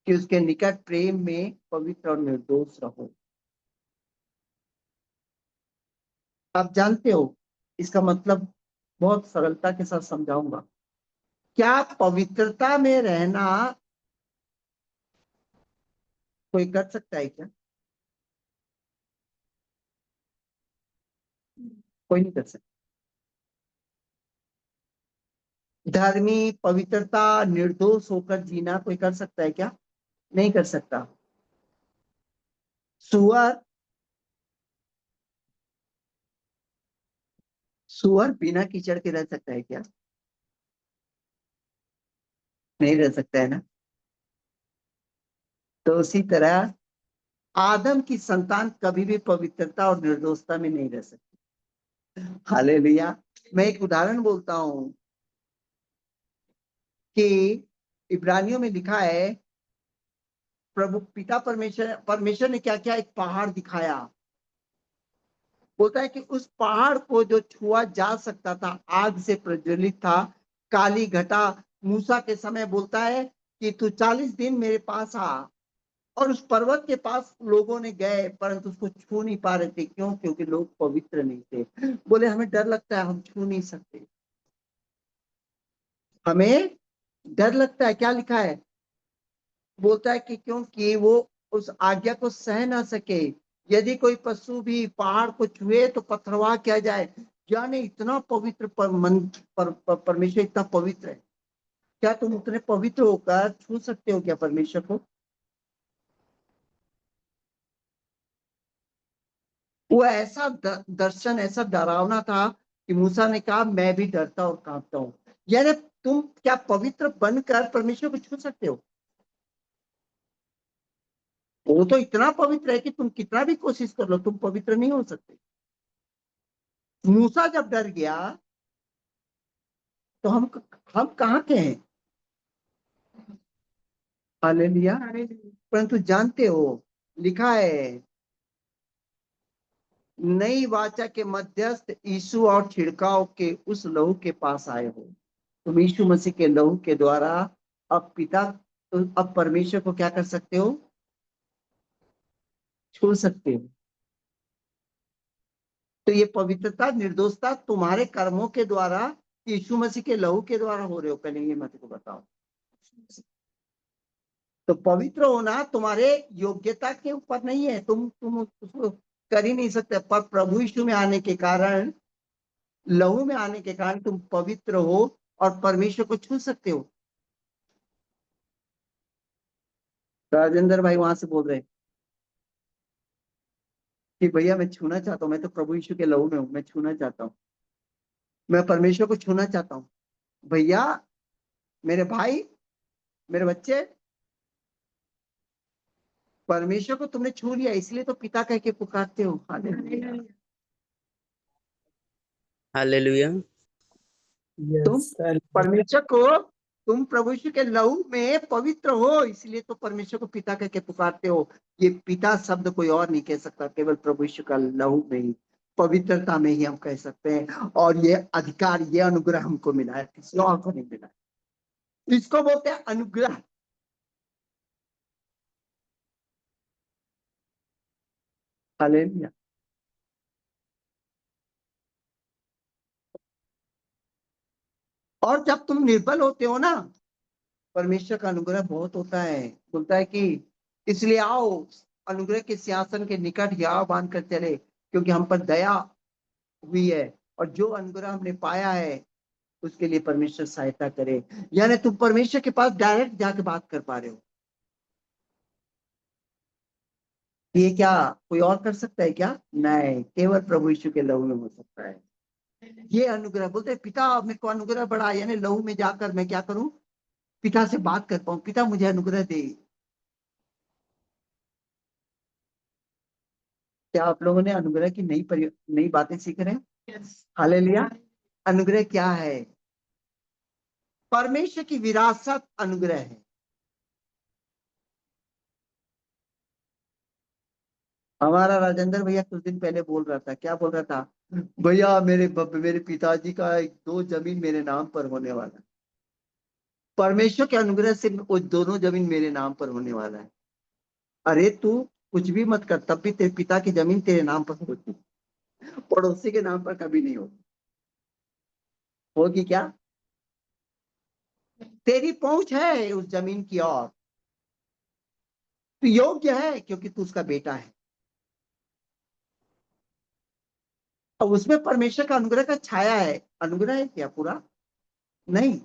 कि उसके निकट प्रेम में पवित्र और निर्दोष रहो। आप जानते हो इसका मतलब? बहुत सरलता के साथ समझाऊंगा। क्या पवित्रता में रहना कोई कर सकता है क्या? कोई नहीं कर सकता। धर्मी, पवित्रता, निर्दोष होकर जीना कोई कर सकता है क्या? नहीं कर सकता। सुअर सुअर बिना कीचड़ के रह सकता है क्या? नहीं रह सकता है ना। तो उसी तरह आदम की संतान कभी भी पवित्रता और निर्दोषता में नहीं रह सकती। हालेलुया। मैं एक उदाहरण बोलता हूं कि इब्रानियों में लिखा है, प्रभु पिता परमेश्वर परमेश्वर ने क्या किया? एक पहाड़ दिखाया। बोलता है कि उस पहाड़ को जो छुआ जा सकता था, आग से प्रज्वलित था, काली घटा। मूसा के समय बोलता है कि तू 40 दिन मेरे पास आ। और उस पर्वत के पास लोगों ने गए, परंतु उसको छू नहीं पा रहे थे। क्यों? क्योंकि लोग पवित्र नहीं थे। बोले हमें डर लगता है, हम छू नहीं सकते। हमें डर लगता है। क्या लिखा है? बोलता है कि क्योंकि वो उस आज्ञा को सह ना सके। यदि कोई पशु भी पहाड़ को छुए तो पथरवाह किया जाए। यानी इतना पवित्र परमेश्वर इतना पवित्र है। क्या तुम उतने पवित्र होकर छू सकते हो क्या परमेश्वर को? वो ऐसा दर्शन ऐसा डरावना था कि मूसा ने कहा मैं भी डरता और कांपता हूं। यानी तुम क्या पवित्र बनकर परमेश्वर को छू सकते हो? वो तो इतना पवित्र है कि तुम कितना भी कोशिश कर लो, तुम पवित्र नहीं हो सकते। मूसा जब डर गया तो हम कहाँ के हैं? हालेलुया। परंतु जानते हो, लिखा है नई वाचा के मध्यस्थ यीशु और छिड़काव के उस लहू के पास आए हो। तुम यीशु मसीह के लहू के द्वारा अब पिता, अब परमेश्वर को क्या कर सकते हो? छू सकते हो। तो ये पवित्रता, निर्दोषता तुम्हारे कर्मों के द्वारा, यीशु मसीह के लहू के द्वारा हो रहे हो? पहले ये मत को बताओ। तो पवित्र होना तुम्हारे योग्यता के ऊपर नहीं है, तुम उसको कर ही नहीं सकते। पर प्रभु यीशु में आने के कारण, लहू में आने के कारण तुम पवित्र हो और परमेश्वर को छू सकते हो। राजेंद्र भाई वहां से बोल रहे हैं कि भैया मैं छूना चाहता हूँ, मैं तो प्रभु यीशु के लहू में हूँ, मैं छूना चाहता हूँ, मैं परमेश्वर को छूना चाहता हूँ। भैया, मेरे भाई, मेरे बच्चे, परमेश्वर को तुमने छू लिया, इसलिए तो पिता कह के पुकारते हो। हालेलुया। हालेलुया। तुम यस, परमेश्वर को, तुम प्रभु यीशु के लहू में पवित्र हो, इसलिए तो परमेश्वर को पिता कह के पुकारते हो। ये पिता शब्द कोई और नहीं कह सकता, केवल प्रभु यीशु का लहू में ही। पवित्रता में ही हम कह सकते हैं। और ये अधिकार, ये अनुग्रह हमको मिला है, किसी और को नहीं मिला है। इसको बोलते हैं अनुग्रह। हालेलुया। और जब तुम निर्बल होते हो ना, परमेश्वर का अनुग्रह बहुत होता है। बोलता है कि इसलिए आओ अनुग्रह के सिंहासन के निकट याव बांध कर चले, क्योंकि हम पर दया हुई है। और जो अनुग्रह हमने पाया है उसके लिए परमेश्वर सहायता करे। यानी तुम परमेश्वर के पास डायरेक्ट जाके बात कर पा रहे हो। ये क्या कोई और कर सकता है क्या? नहीं, केवल प्रभु यीशु के लहू में हो सकता है ये अनुग्रह। बोलते हैं पिता मेरे को अनुग्रह बढ़ा, यानी लहू में जाकर मैं क्या करूं? पिता से बात कर पाऊं, पिता मुझे अनुग्रह दे। क्या आप लोगों ने अनुग्रह की नई बातें सीख रहे हैं? हालेलुया। अनुग्रह क्या है? परमेश्वर की विरासत अनुग्रह है। हमारा राजेंद्र भैया कुछ दिन पहले बोल रहा था, क्या बोल रहा था? भैया मेरे पिताजी का एक 2 जमीन मेरे नाम पर होने वाला है। परमेश्वर के अनुग्रह से वो दोनों जमीन मेरे नाम पर होने वाला है। अरे तू कुछ भी मत कर, तब भी तेरे पिता की जमीन तेरे नाम पर होती, पड़ोसी के नाम पर कभी नहीं होगी। होगी क्या? तेरी पहुंच है उस जमीन की ओर, तू योग्य है क्योंकि तू उसका बेटा है। अब उसमें परमेश्वर का अनुग्रह का छाया है। अनुग्रह है क्या पूरा? नहीं।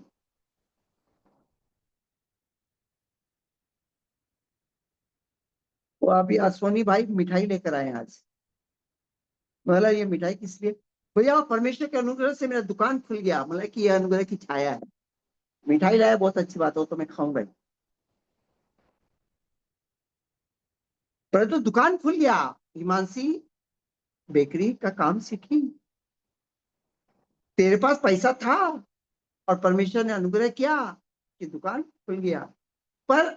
वो अभी अश्वनी भाई मिठाई लेकर आए आज। बोला ये मिठाई किस लिए? भैया परमेश्वर के अनुग्रह से मेरा दुकान खुल गया, मतलब कि ये अनुग्रह की छाया है। मिठाई लाया, बहुत अच्छी बात हो तो मैं खाऊंगा। परंतु दुकान खुल गया। हिमांशी बेकरी का काम सीखी, तेरे पास पैसा था और परमेश्वर ने अनुग्रह किया कि दुकान खुल गया। पर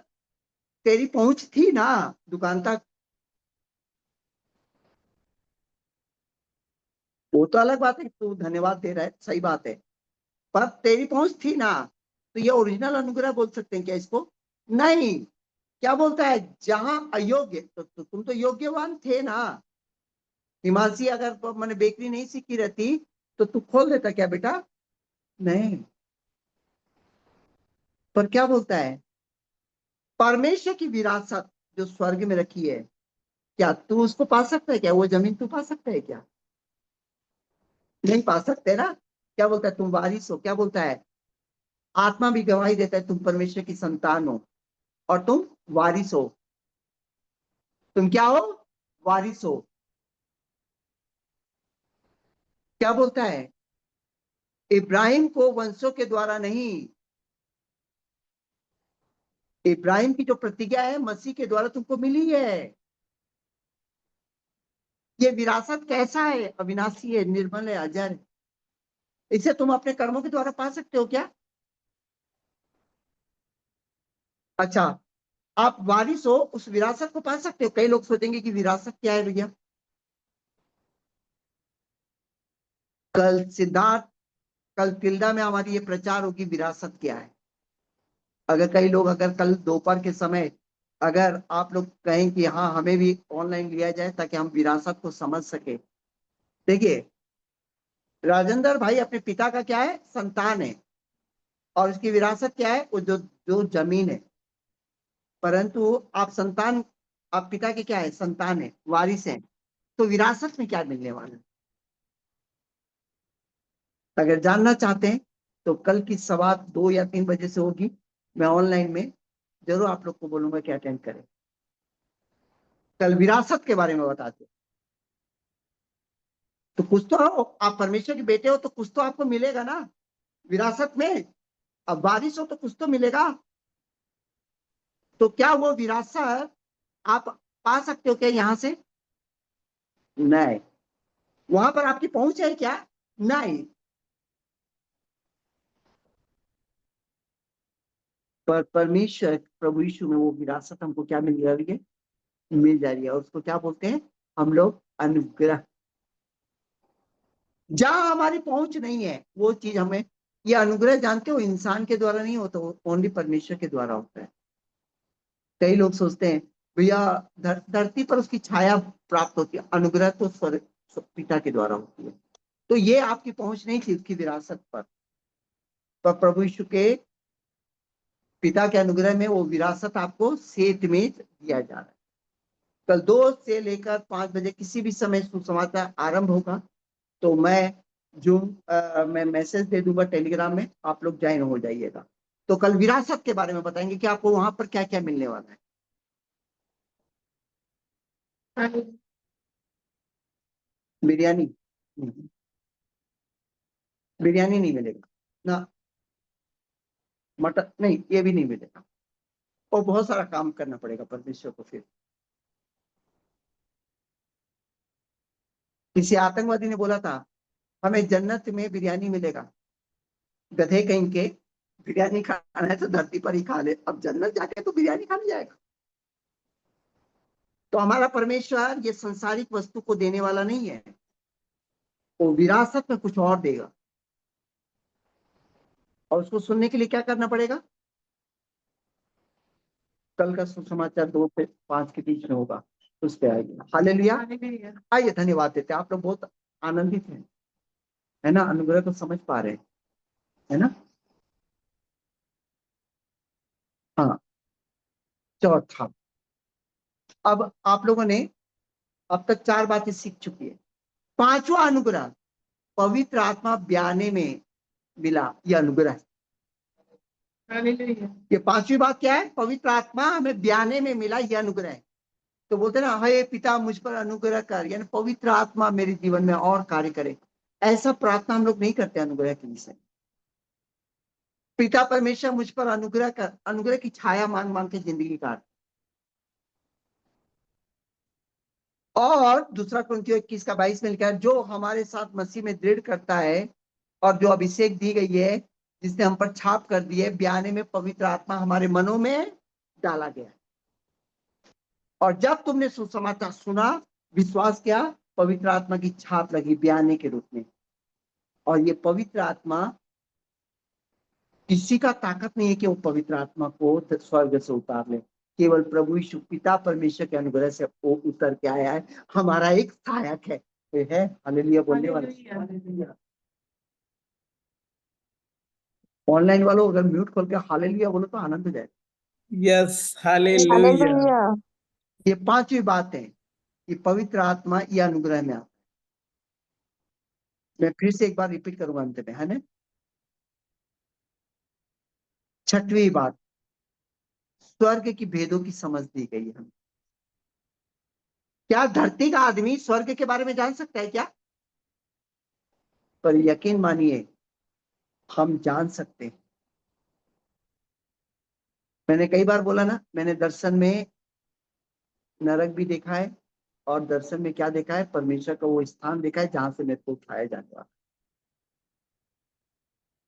तेरी पहुंच थी ना दुकान तक, वो तो अलग बात है, तू धन्यवाद दे रहा है, सही बात है। पर तेरी पहुंच थी ना, तो ये ओरिजिनल अनुग्रह बोल सकते हैं क्या इसको? नहीं। क्या बोलता है? जहां अयोग्य, तो तुम तो योग्यवान थे ना। हिमांशी अगर मैंने बेकरी नहीं सीखी रहती तो तू खोल देता क्या बेटा? नहीं। पर क्या बोलता है? परमेश्वर की विरासत जो स्वर्ग में रखी है, क्या तू उसको पा सकता है क्या? वो जमीन तू पा सकता है क्या? नहीं पा सकते ना। क्या बोलता है? तुम वारिस हो। क्या बोलता है? आत्मा भी गवाही देता है तुम परमेश्वर की संतान हो और तुम वारिस हो। तुम क्या हो? वारिस हो। क्या बोलता है? इब्राहिम को वंशों के द्वारा नहीं, इब्राहिम की जो प्रतिज्ञा है मसीह के द्वारा तुमको मिली है। ये विरासत कैसा है? अविनाशी है, निर्मल है, अजर है। इसे तुम अपने कर्मों के द्वारा पा सकते हो क्या? अच्छा, आप वारिस हो, उस विरासत को पा सकते हो। कई लोग सोचेंगे कि विरासत क्या है भैया। कल सिद्धार्थ, कल तिल्दा में हमारी ये प्रचार होगी विरासत क्या है। अगर कई लोग, अगर कल दोपहर के समय अगर आप लोग कहें कि हाँ हमें भी ऑनलाइन लिया जाए ताकि हम विरासत को समझ सके। देखिए, राजेंद्र भाई अपने पिता का क्या है? संतान है। और उसकी विरासत क्या है? वो जो जो जमीन है। परंतु आप संतान, आप पिता के क्या है? संतान है, वारिस है। तो विरासत में क्या मिलने वाला है? अगर जानना चाहते हैं तो कल की सवा 2 या 3 बजे से होगी, मैं ऑनलाइन में जरूर आप लोग को बोलूंगा कि अटेंड करें। कल विरासत के बारे में बताते। तो कुछ तो हो, आप परमेश्वर के बेटे हो तो कुछ तो आपको मिलेगा ना विरासत में। अब वारिस हो तो कुछ तो मिलेगा। तो क्या वो विरासत आप पा सकते हो क्या यहां से? नहीं। वहां पर आपकी पहुंच है क्या? नहीं। पर परमेश्वर प्रभु यीशु में वो विरासत हमको क्या मिल जा रही है? मिल जा रही है। और उसको क्या बोलते हैं हम लोग? अनुग्रह। जहां हमारी पहुंच नहीं है वो चीज हमें, ये अनुग्रह जानते हो इंसान के द्वारा नहीं होता, ओनली परमेश्वर के द्वारा होता है। कई लोग सोचते हैं भैया धरती पर उसकी छाया प्राप्त होती है, अनुग्रह तो स्वर्ग पिता के द्वारा होती है। तो ये आपकी पहुंच नहीं थी उसकी विरासत पर प्रभु यीशु के पिता के अनुग्रह में वो विरासत आपको सेठ में दिया जा रहा है। कल 2 से लेकर 5 बजे किसी भी समय सुसमाचार आरंभ होगा, तो मैं मैं मैसेज दे दूंगा टेलीग्राम में, आप लोग ज्वाइन हो जाइएगा। तो कल विरासत के बारे में बताएंगे कि आपको वहां पर क्या क्या मिलने वाला है। बिरयानी बिरयानी नहीं मिलेगा ना, मटन नहीं, ये भी नहीं मिलेगा। और बहुत सारा काम करना पड़ेगा परमेश्वर को। फिर किसी आतंकवादी ने बोला था हमें जन्नत में बिरयानी मिलेगा। गधे कहीं के, बिरयानी खाना है तो धरती पर ही खा ले, अब जन्नत जाके तो बिरयानी खाने जाएगा। तो हमारा परमेश्वर ये संसारिक वस्तु को देने वाला नहीं है, वो विरासत में कुछ और देगा। और उसको सुनने के लिए क्या करना पड़ेगा? कल का सुसमाचार 2 से 5 के बीच में होगा, उस पे आएगी। हालेलुया। आइए धन्यवाद देते हैं। आप लोग बहुत आनंदित हैं, है ना? अनुग्रह को समझ पा रहे हैं, है ना? हाँ, चौथा, अब आप लोगों ने अब तक 4 बातें सीख चुकी है। 5वां अनुग्रह पवित्र आत्मा ब्याने में मिला, यह अनुग्रह। ये 5वीं बात क्या है? पवित्र आत्मा हमें ब्याने में मिला, यह अनुग्रह है। तो बोलते ना, हे पिता मुझ पर अनुग्रह कर, यानी पवित्र आत्मा मेरे जीवन में और कार्य करे। ऐसा प्रार्थना हम लोग नहीं करते अनुग्रह के विषय। पिता परमेश्वर मुझ पर अनुग्रह कर, अनुग्रह की छाया मांग मांग के जिंदगी काट। और दूसरा कुरिन्थियों 21:22 में लिखा है, जो हमारे साथ मसीह में दृढ़ करता है और जो अभिषेक दी गई है, जिसने हम पर छाप कर दी है, ब्याने में पवित्र आत्मा हमारे मनों में डाला गया। और जब तुमने सुसमाचार सुना, विश्वास किया, पवित्र आत्मा की छाप लगी ब्याने के रूप में। और ये पवित्र आत्मा, किसी का ताकत नहीं है कि वो पवित्र आत्मा को स्वर्ग से उतार ले। केवल प्रभु यीशु पिता परमेश्वर के अनुग्रह से वो उतर के आया है, हमारा एक सहायक है। हालेलुया बोलने वाले ऑनलाइन वालों अगर म्यूट खोल के हालेलुया बोलो तो आनंद हो जाए। Yes, hallelujah. हालेलुया। ये 5वीं बात है कि पवित्र आत्मा यह अनुग्रह में आता है। मैं फिर से एक बार रिपीट करूंगा अंत में, है ना? 6वीं बात, स्वर्ग की भेदों की समझ दी गई है। क्या धरती का आदमी स्वर्ग के बारे में जान सकता है क्या? पर यकीन मानिए हम जान सकते हैं। मैंने कई बार बोला ना, मैंने दर्शन में नरक भी देखा है, और दर्शन में क्या देखा है? परमेश्वर का वो स्थान देखा है जहां से मेरे को उठाया जाने वाला।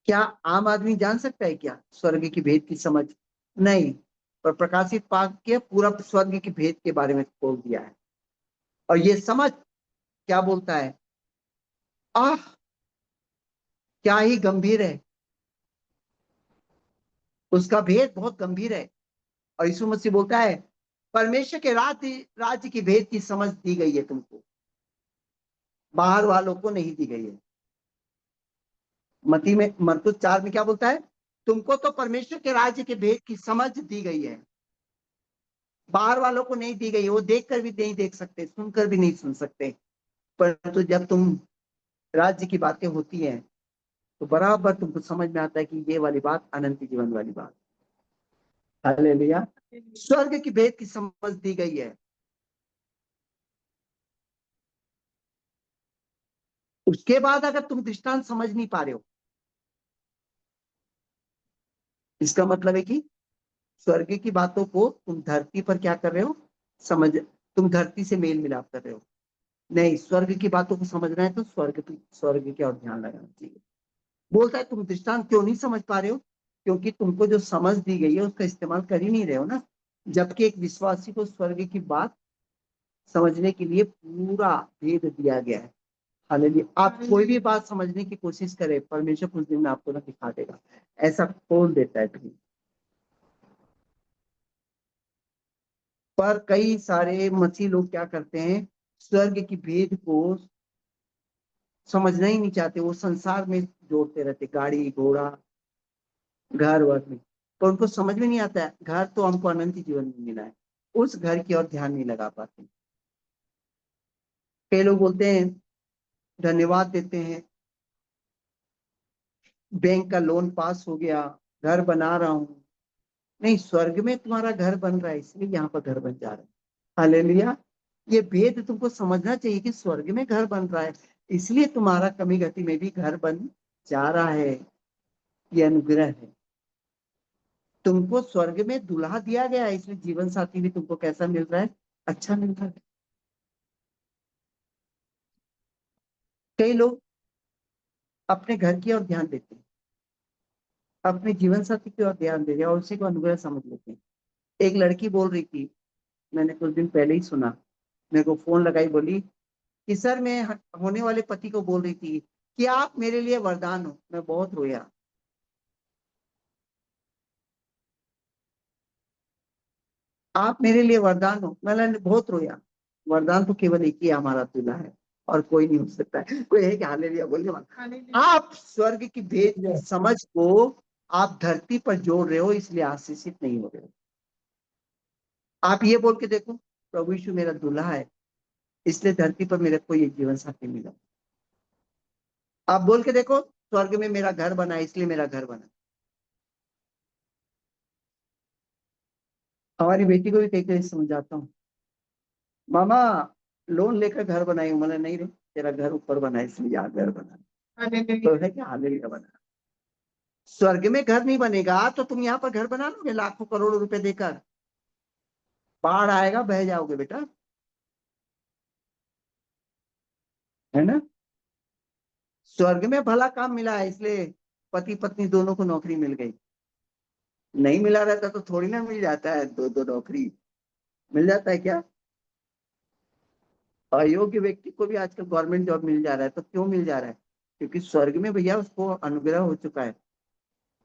क्या आम आदमी जान सकता है क्या स्वर्ग की भेद की समझ? नहीं, पर प्रकाशित वाक्य पूरा स्वर्ग की भेद के बारे में बोल दिया है। और ये समझ क्या बोलता है? आह, क्या ही गंभीर है, उसका भेद बहुत गंभीर है। और यीशु मसीह बोलता है, परमेश्वर के राज्य की भेद की समझ दी गई है तुमको, बाहर वालों को नहीं दी गई है। मती में मरकुस 4 में क्या बोलता है? तुमको तो परमेश्वर के राज्य के भेद की समझ दी गई है, बाहर वालों को नहीं दी गई है। वो देखकर भी नहीं देख सकते, सुनकर भी नहीं सुन सकते। परंतु जब तुम राज्य की बातें होती हैं तो बराबर तुमको समझ में आता है कि ये वाली बात अनंत जीवन वाली बात। हालेलुया। स्वर्ग की भेद की समझ दी गई है। उसके बाद अगर तुम दृष्टांत समझ नहीं पा रहे हो, इसका मतलब है कि स्वर्ग की बातों को तुम धरती पर क्या कर रहे हो? तुम धरती से मेल मिलाप कर रहे हो। नहीं, स्वर्ग की बातों को समझना है तो स्वर्ग की ओर ध्यान लगाना चाहिए। बोलता है तुम दृष्टांत क्यों नहीं समझ पा रहे हो? क्योंकि तुमको जो समझ दी गई है उसका इस्तेमाल कर ही नहीं रहे हो ना। जबकि एक विश्वासी को स्वर्ग की बात समझने के लिए पूरा भेद दिया गया है। हालेलुया। आप कोई भी बात समझने की कोशिश करें, परमेश्वर कुछ दिन में आपको ना दिखा देगा। ऐसा खोल देता है भी। पर कई सारे मसीह लोग क्या करते हैं, स्वर्ग की भेद को समझना ही नहीं चाहते। वो संसार में जोड़ते रहते, गाड़ी घोड़ा घर वर में, पर उनको समझ में नहीं आता है घर तो हमको अनंत जीवन में मिला है। उस घर की ओर ध्यान नहीं लगा पाते। कई लोग बोलते हैं, धन्यवाद देते हैं, बैंक का लोन पास हो गया, घर बना रहा हूं। नहीं, स्वर्ग में तुम्हारा घर बन रहा है, इसलिए यहाँ पर घर बन जा रहा है। हालेलुया। ये भेद तुमको समझना चाहिए कि स्वर्ग में घर बन रहा है, इसलिए तुम्हारा कमी घटी में भी घर बन जा रहा है। ये अनुग्रह है। तुमको स्वर्ग में दुल्हा दिया गया है, इसलिए जीवन साथी भी तुमको कैसा मिल रहा है, अच्छा मिल रहा है। कई लोग अपने घर की ओर ध्यान देते हैं, अपने जीवन साथी की ओर ध्यान दे रहे हैं और उसी को अनुग्रह समझ लेते हैं। एक लड़की बोल रही थी, मैंने कुछ दिन पहले ही सुना, मेरे को फोन लगाई, बोली कि सर मैं होने वाले पति को बोल रही थी कि आप मेरे लिए वरदान हो। मैं बहुत रोया। आप मेरे लिए वरदान हो, मैंने बहुत रोया। वरदान तो केवल एक ही हमारा दूल्हा है और कोई नहीं हो सकता है। कोई है कि हालेलुया बोलिए। आप स्वर्ग की भेद की समझ को आप धरती पर जोड़ रहे हो, इसलिए आशीषित नहीं हो रहे हो। आप ये बोल के देखो, प्रभु यीशु मेरा दूल्हा है, इसलिए धरती पर मेरे को ये जीवन साथी मिला। आप बोल के देखो, स्वर्ग में मेरा घर बना है, इसलिए मेरा घर बना। हमारी बेटी को भी कई कई समझाता हूँ, मामा लोन लेकर घर बनाई हूँ। मैंने, नहीं रे, तेरा घर ऊपर बना है, इसलिए यहाँ घर बना। तो है क्या, हालेलुया बना। स्वर्ग में घर नहीं बनेगा तो तुम यहाँ पर घर बना लोगे लाखों करोड़ों रुपए देकर? बाढ़ आएगा, बह जाओगे बेटा, है ना। स्वर्ग में भला काम मिला है, इसलिए पति पत्नी दोनों को नौकरी मिल गई। नहीं मिला रहता तो थोड़ी ना मिल जाता है, दो दो नौकरी मिल जाता है क्या? अयोग्य व्यक्ति को भी आजकल गवर्नमेंट जॉब मिल जा रहा है, तो क्यों मिल जा रहा है? क्योंकि स्वर्ग में भैया उसको अनुग्रह हो चुका है,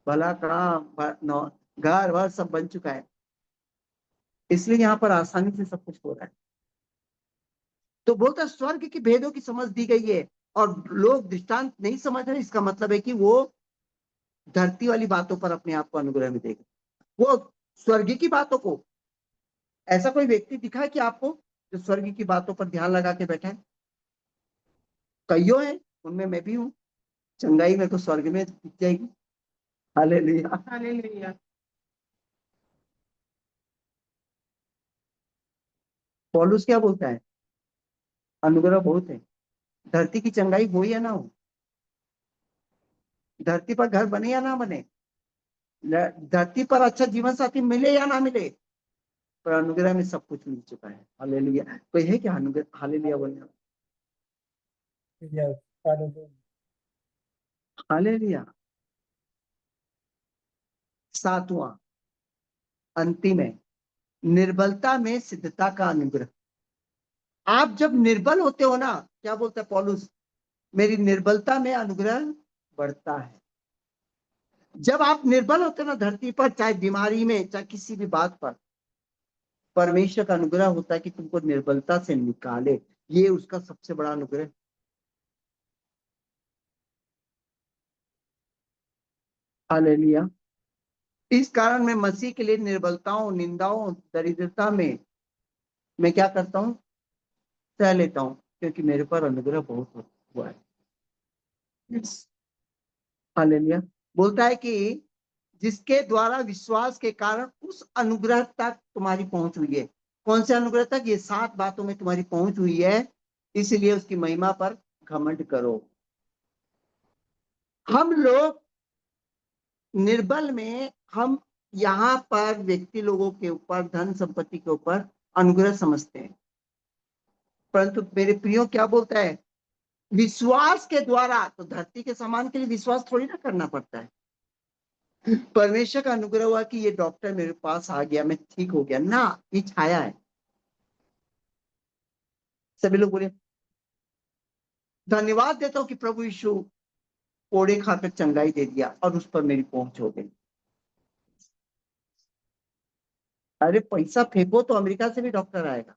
भला काम घर वर सब बन चुका है, इसलिए यहाँ पर आसानी से सब कुछ हो रहा है। तो बोलता स्वर्ग की भेदों की समझ दी गई है और लोग दृष्टांत नहीं समझ रहे, इसका मतलब है कि वो धरती वाली बातों पर अपने आप को अनुग्रह में देगा, वो स्वर्ग की बातों को। ऐसा कोई व्यक्ति दिखा है कि आपको जो स्वर्ग की बातों पर ध्यान लगा के बैठा है? कईयों है, उनमें मैं भी हूँ। चंगाई मेरे को स्वर्ग में दिख जाएगी। Hallelujah hallelujah. पौलुस क्या बोलता है, अनुग्रह बहुत है। धरती की चंगाई हो या ना हो, धरती पर घर बने या ना बने, धरती पर अच्छा जीवन साथी मिले या ना मिले, पर अनुग्रह में सब कुछ मिल चुका है। हालेलुया। कोई है क्या अनुग्रह? हालेलुया बोलना। Yes, hallelujah. हालेलुया। सातवां अंतिम है, निर्बलता में सिद्धता का अनुग्रह। आप जब निर्बल होते हो ना, क्या बोलता है पौलुस, मेरी निर्बलता में अनुग्रह बढ़ता है। जब आप निर्बल होते हो ना धरती पर, चाहे बीमारी में चाहे किसी भी बात पर, परमेश्वर का अनुग्रह होता है कि तुमको निर्बलता से निकाले। ये उसका सबसे बड़ा अनुग्रह। हालेलुया। इस कारण मैं मसीह के लिए निर्बलताओं, निंदाओं, दरिद्रता में मैं क्या करता हूँ, सह लेता हूँ, क्योंकि मेरे पर अनुग्रह बहुत हुआ है। हालेलुया। बोलता है कि जिसके द्वारा विश्वास के कारण उस अनुग्रह तक तुम्हारी पहुंच हुई है। कौन से अनुग्रह तक? ये 7 बातों में तुम्हारी पहुंच हुई है, इसलिए उसकी महिमा पर घमंड करो। हम लोग निर्बल में, हम यहाँ पर व्यक्ति लोगों के ऊपर, धन संपत्ति के ऊपर अनुग्रह समझते हैं, परंतु मेरे प्रियो क्या बोलता है, विश्वास के द्वारा। तो धरती के सामान के लिए विश्वास थोड़ी ना करना पड़ता है। परमेश्वर का अनुग्रह हुआ कि ये डॉक्टर मेरे पास आ गया, मैं ठीक हो गया ना, ये छाया है। सभी लोग बोले धन्यवाद देता हूं कि प्रभु यीशु कोड़े खाकर चंगाई दे दिया और उस पर मेरी पहुंच हो गई। अरे पैसा फेंको तो अमेरिका से भी डॉक्टर आएगा।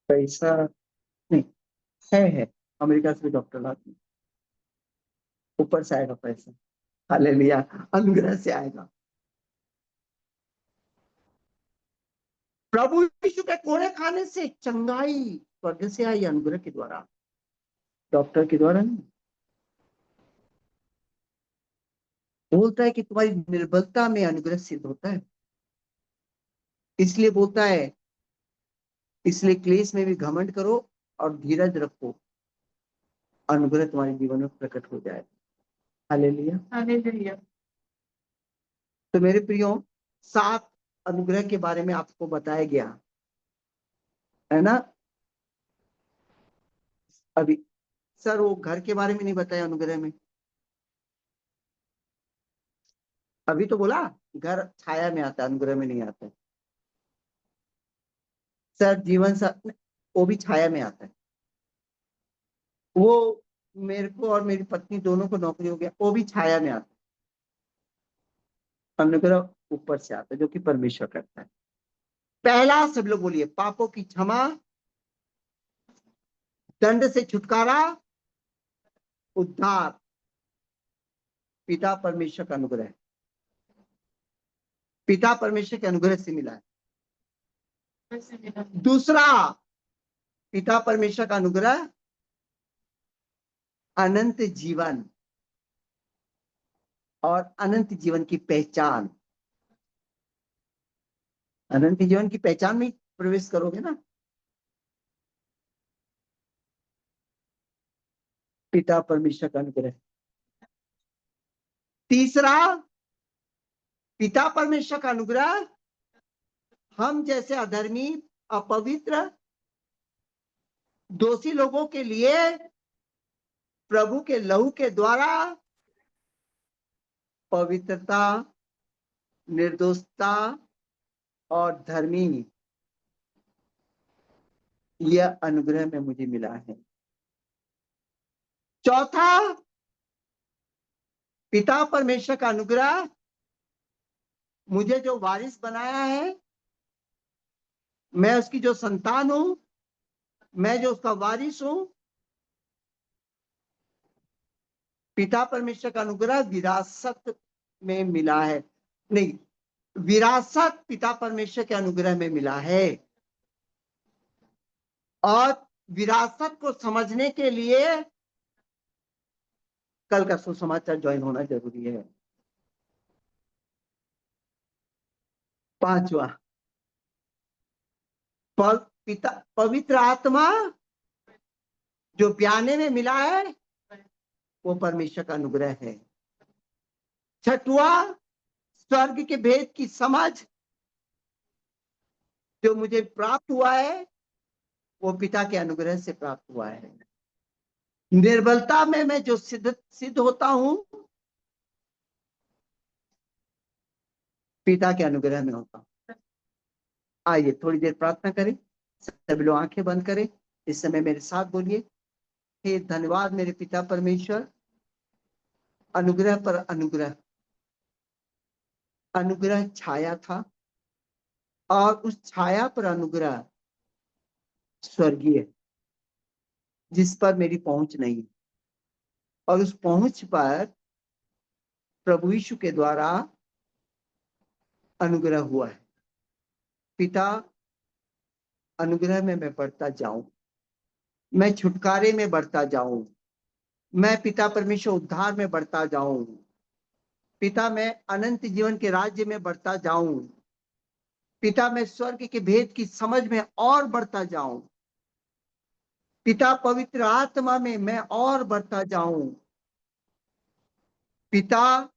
पैसा नहीं है अमेरिका से भी डॉक्टर लाते हैं। ऊपर से आएगा पैसा, हालेलुया, अनुग्रह से आएगा। प्रभु यीशु के कोड़े खाने से चंगाई स्वर्ग से आई, अनुग्रह के द्वारा, डॉक्टर के द्वारा नहीं। बोलता है कि तुम्हारी निर्बलता में अनुग्रह सिद्ध होता है, इसलिए बोलता है, इसलिए क्लेश में भी घमंड करो और धीरज रखो, अनुग्रह तुम्हारे जीवन में प्रकट हो जाए। Hallelujah, hallelujah. तो मेरे प्रियो, 7 अनुग्रह के बारे में आपको बताया गया है ना। अभी सर वो घर के बारे में नहीं बताया अनुग्रह में, अभी तो बोला घर छाया में आता है, अनुग्रह में नहीं आता है। सर जीवन साथ वो भी छाया में आता है। वो मेरे को और मेरी पत्नी दोनों को नौकरी हो गया, वो भी छाया में आता है। अनुग्रह ऊपर से आता है जो कि परमेश्वर करता है। पहला, सब लोग बोलिए, पापों की क्षमा, दंड से छुटकारा, उद्धार, पिता परमेश्वर का अनुग्रह, पिता परमेश्वर के अनुग्रह से मिला है। दूसरा, पिता परमेश्वर का अनुग्रह अनंत जीवन और अनंत जीवन की पहचान। अनंत जीवन की पहचान में प्रवेश करोगे ना, पिता परमेश्वर का अनुग्रह। तीसरा, पिता परमेश्वर का अनुग्रह हम जैसे अधर्मी, अपवित्र, दोषी लोगों के लिए प्रभु के लहू के द्वारा पवित्रता, निर्दोषता और धर्मी, यह अनुग्रह में मुझे मिला है। चौथा, पिता परमेश्वर का अनुग्रह मुझे जो वारिस बनाया है, मैं उसकी जो संतान हूं, मैं जो उसका वारिस हूं। पिता परमेश्वर का अनुग्रह विरासत में मिला है, नहीं, विरासत पिता परमेश्वर के अनुग्रह में मिला है। और विरासत को समझने के लिए कल का सुसमाचार ज्वाइन होना जरूरी है। पांचवा, पिता पवित्र आत्मा जो ब्याने में मिला है, वो परमेश्वर का अनुग्रह है। छठवा, स्वर्ग के भेद की समझ जो मुझे प्राप्त हुआ है, वो पिता के अनुग्रह से प्राप्त हुआ है। निर्बलता में मैं जो सिद्ध होता हूं, पिता के अनुग्रह में होता हूं। आइए थोड़ी देर प्रार्थना करें, सभी लोग आंखें बंद करें, इस समय मेरे साथ बोलिए, हे धन्यवाद मेरे पिता परमेश्वर, अनुग्रह पर अनुग्रह, अनुग्रह छाया था और उस छाया पर अनुग्रह स्वर्गीय, जिस पर मेरी पहुंच नहीं, और उस पहुंच पर प्रभु यीशु के द्वारा अनुग्रह हुआ है। पिता, अनुग्रह में मैं बढ़ता जाऊं, मैं छुटकारे में बढ़ता जाऊं, मैं पिता परमेश्वर उद्धार में बढ़ता जाऊं, पिता मैं अनंत जीवन के राज्य में बढ़ता जाऊं, पिता मैं स्वर्ग के भेद की समझ में और बढ़ता जाऊं, पिता पवित्र आत्मा में मैं और बढ़ता जाऊं, पिता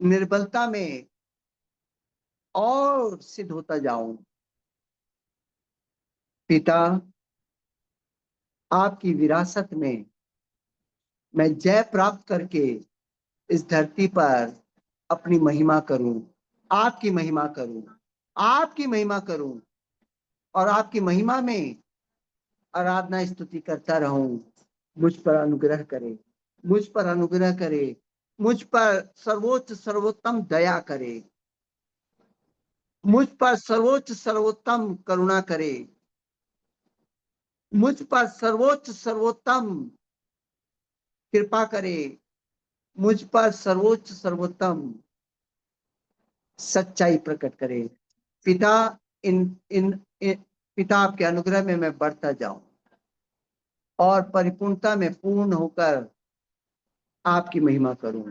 निर्बलता में और सिद्ध होता जाऊं, पिता आपकी विरासत में मैं जय प्राप्त करके इस धरती पर अपनी महिमा करूं, आपकी महिमा करूं, आपकी महिमा करूं और आपकी महिमा में आराधना स्तुति करता रहूं। मुझ पर अनुग्रह करे, मुझ पर अनुग्रह करे, मुझ पर सर्वोच्च सर्वोत्तम दया करे, मुझ पर सर्वोच्च सर्वोत्तम करुणा करे, मुझ पर सर्वोच्च सर्वोत्तम कृपा करे, मुझ पर सर्वोच्च सर्वोत्तम सच्चाई प्रकट करे। पिता पिता आपके अनुग्रह में मैं बढ़ता जाऊं और परिपूर्णता में पूर्ण होकर आपकी महिमा करूं।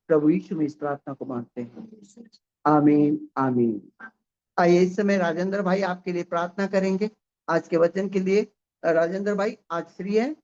प्रभु यीशु में इस प्रार्थना को मांगते हैं, आमीन आमीन। आइए इस समय राजेंद्र भाई आपके लिए प्रार्थना करेंगे आज के वचन के लिए। राजेंद्र भाई आज फ्री है?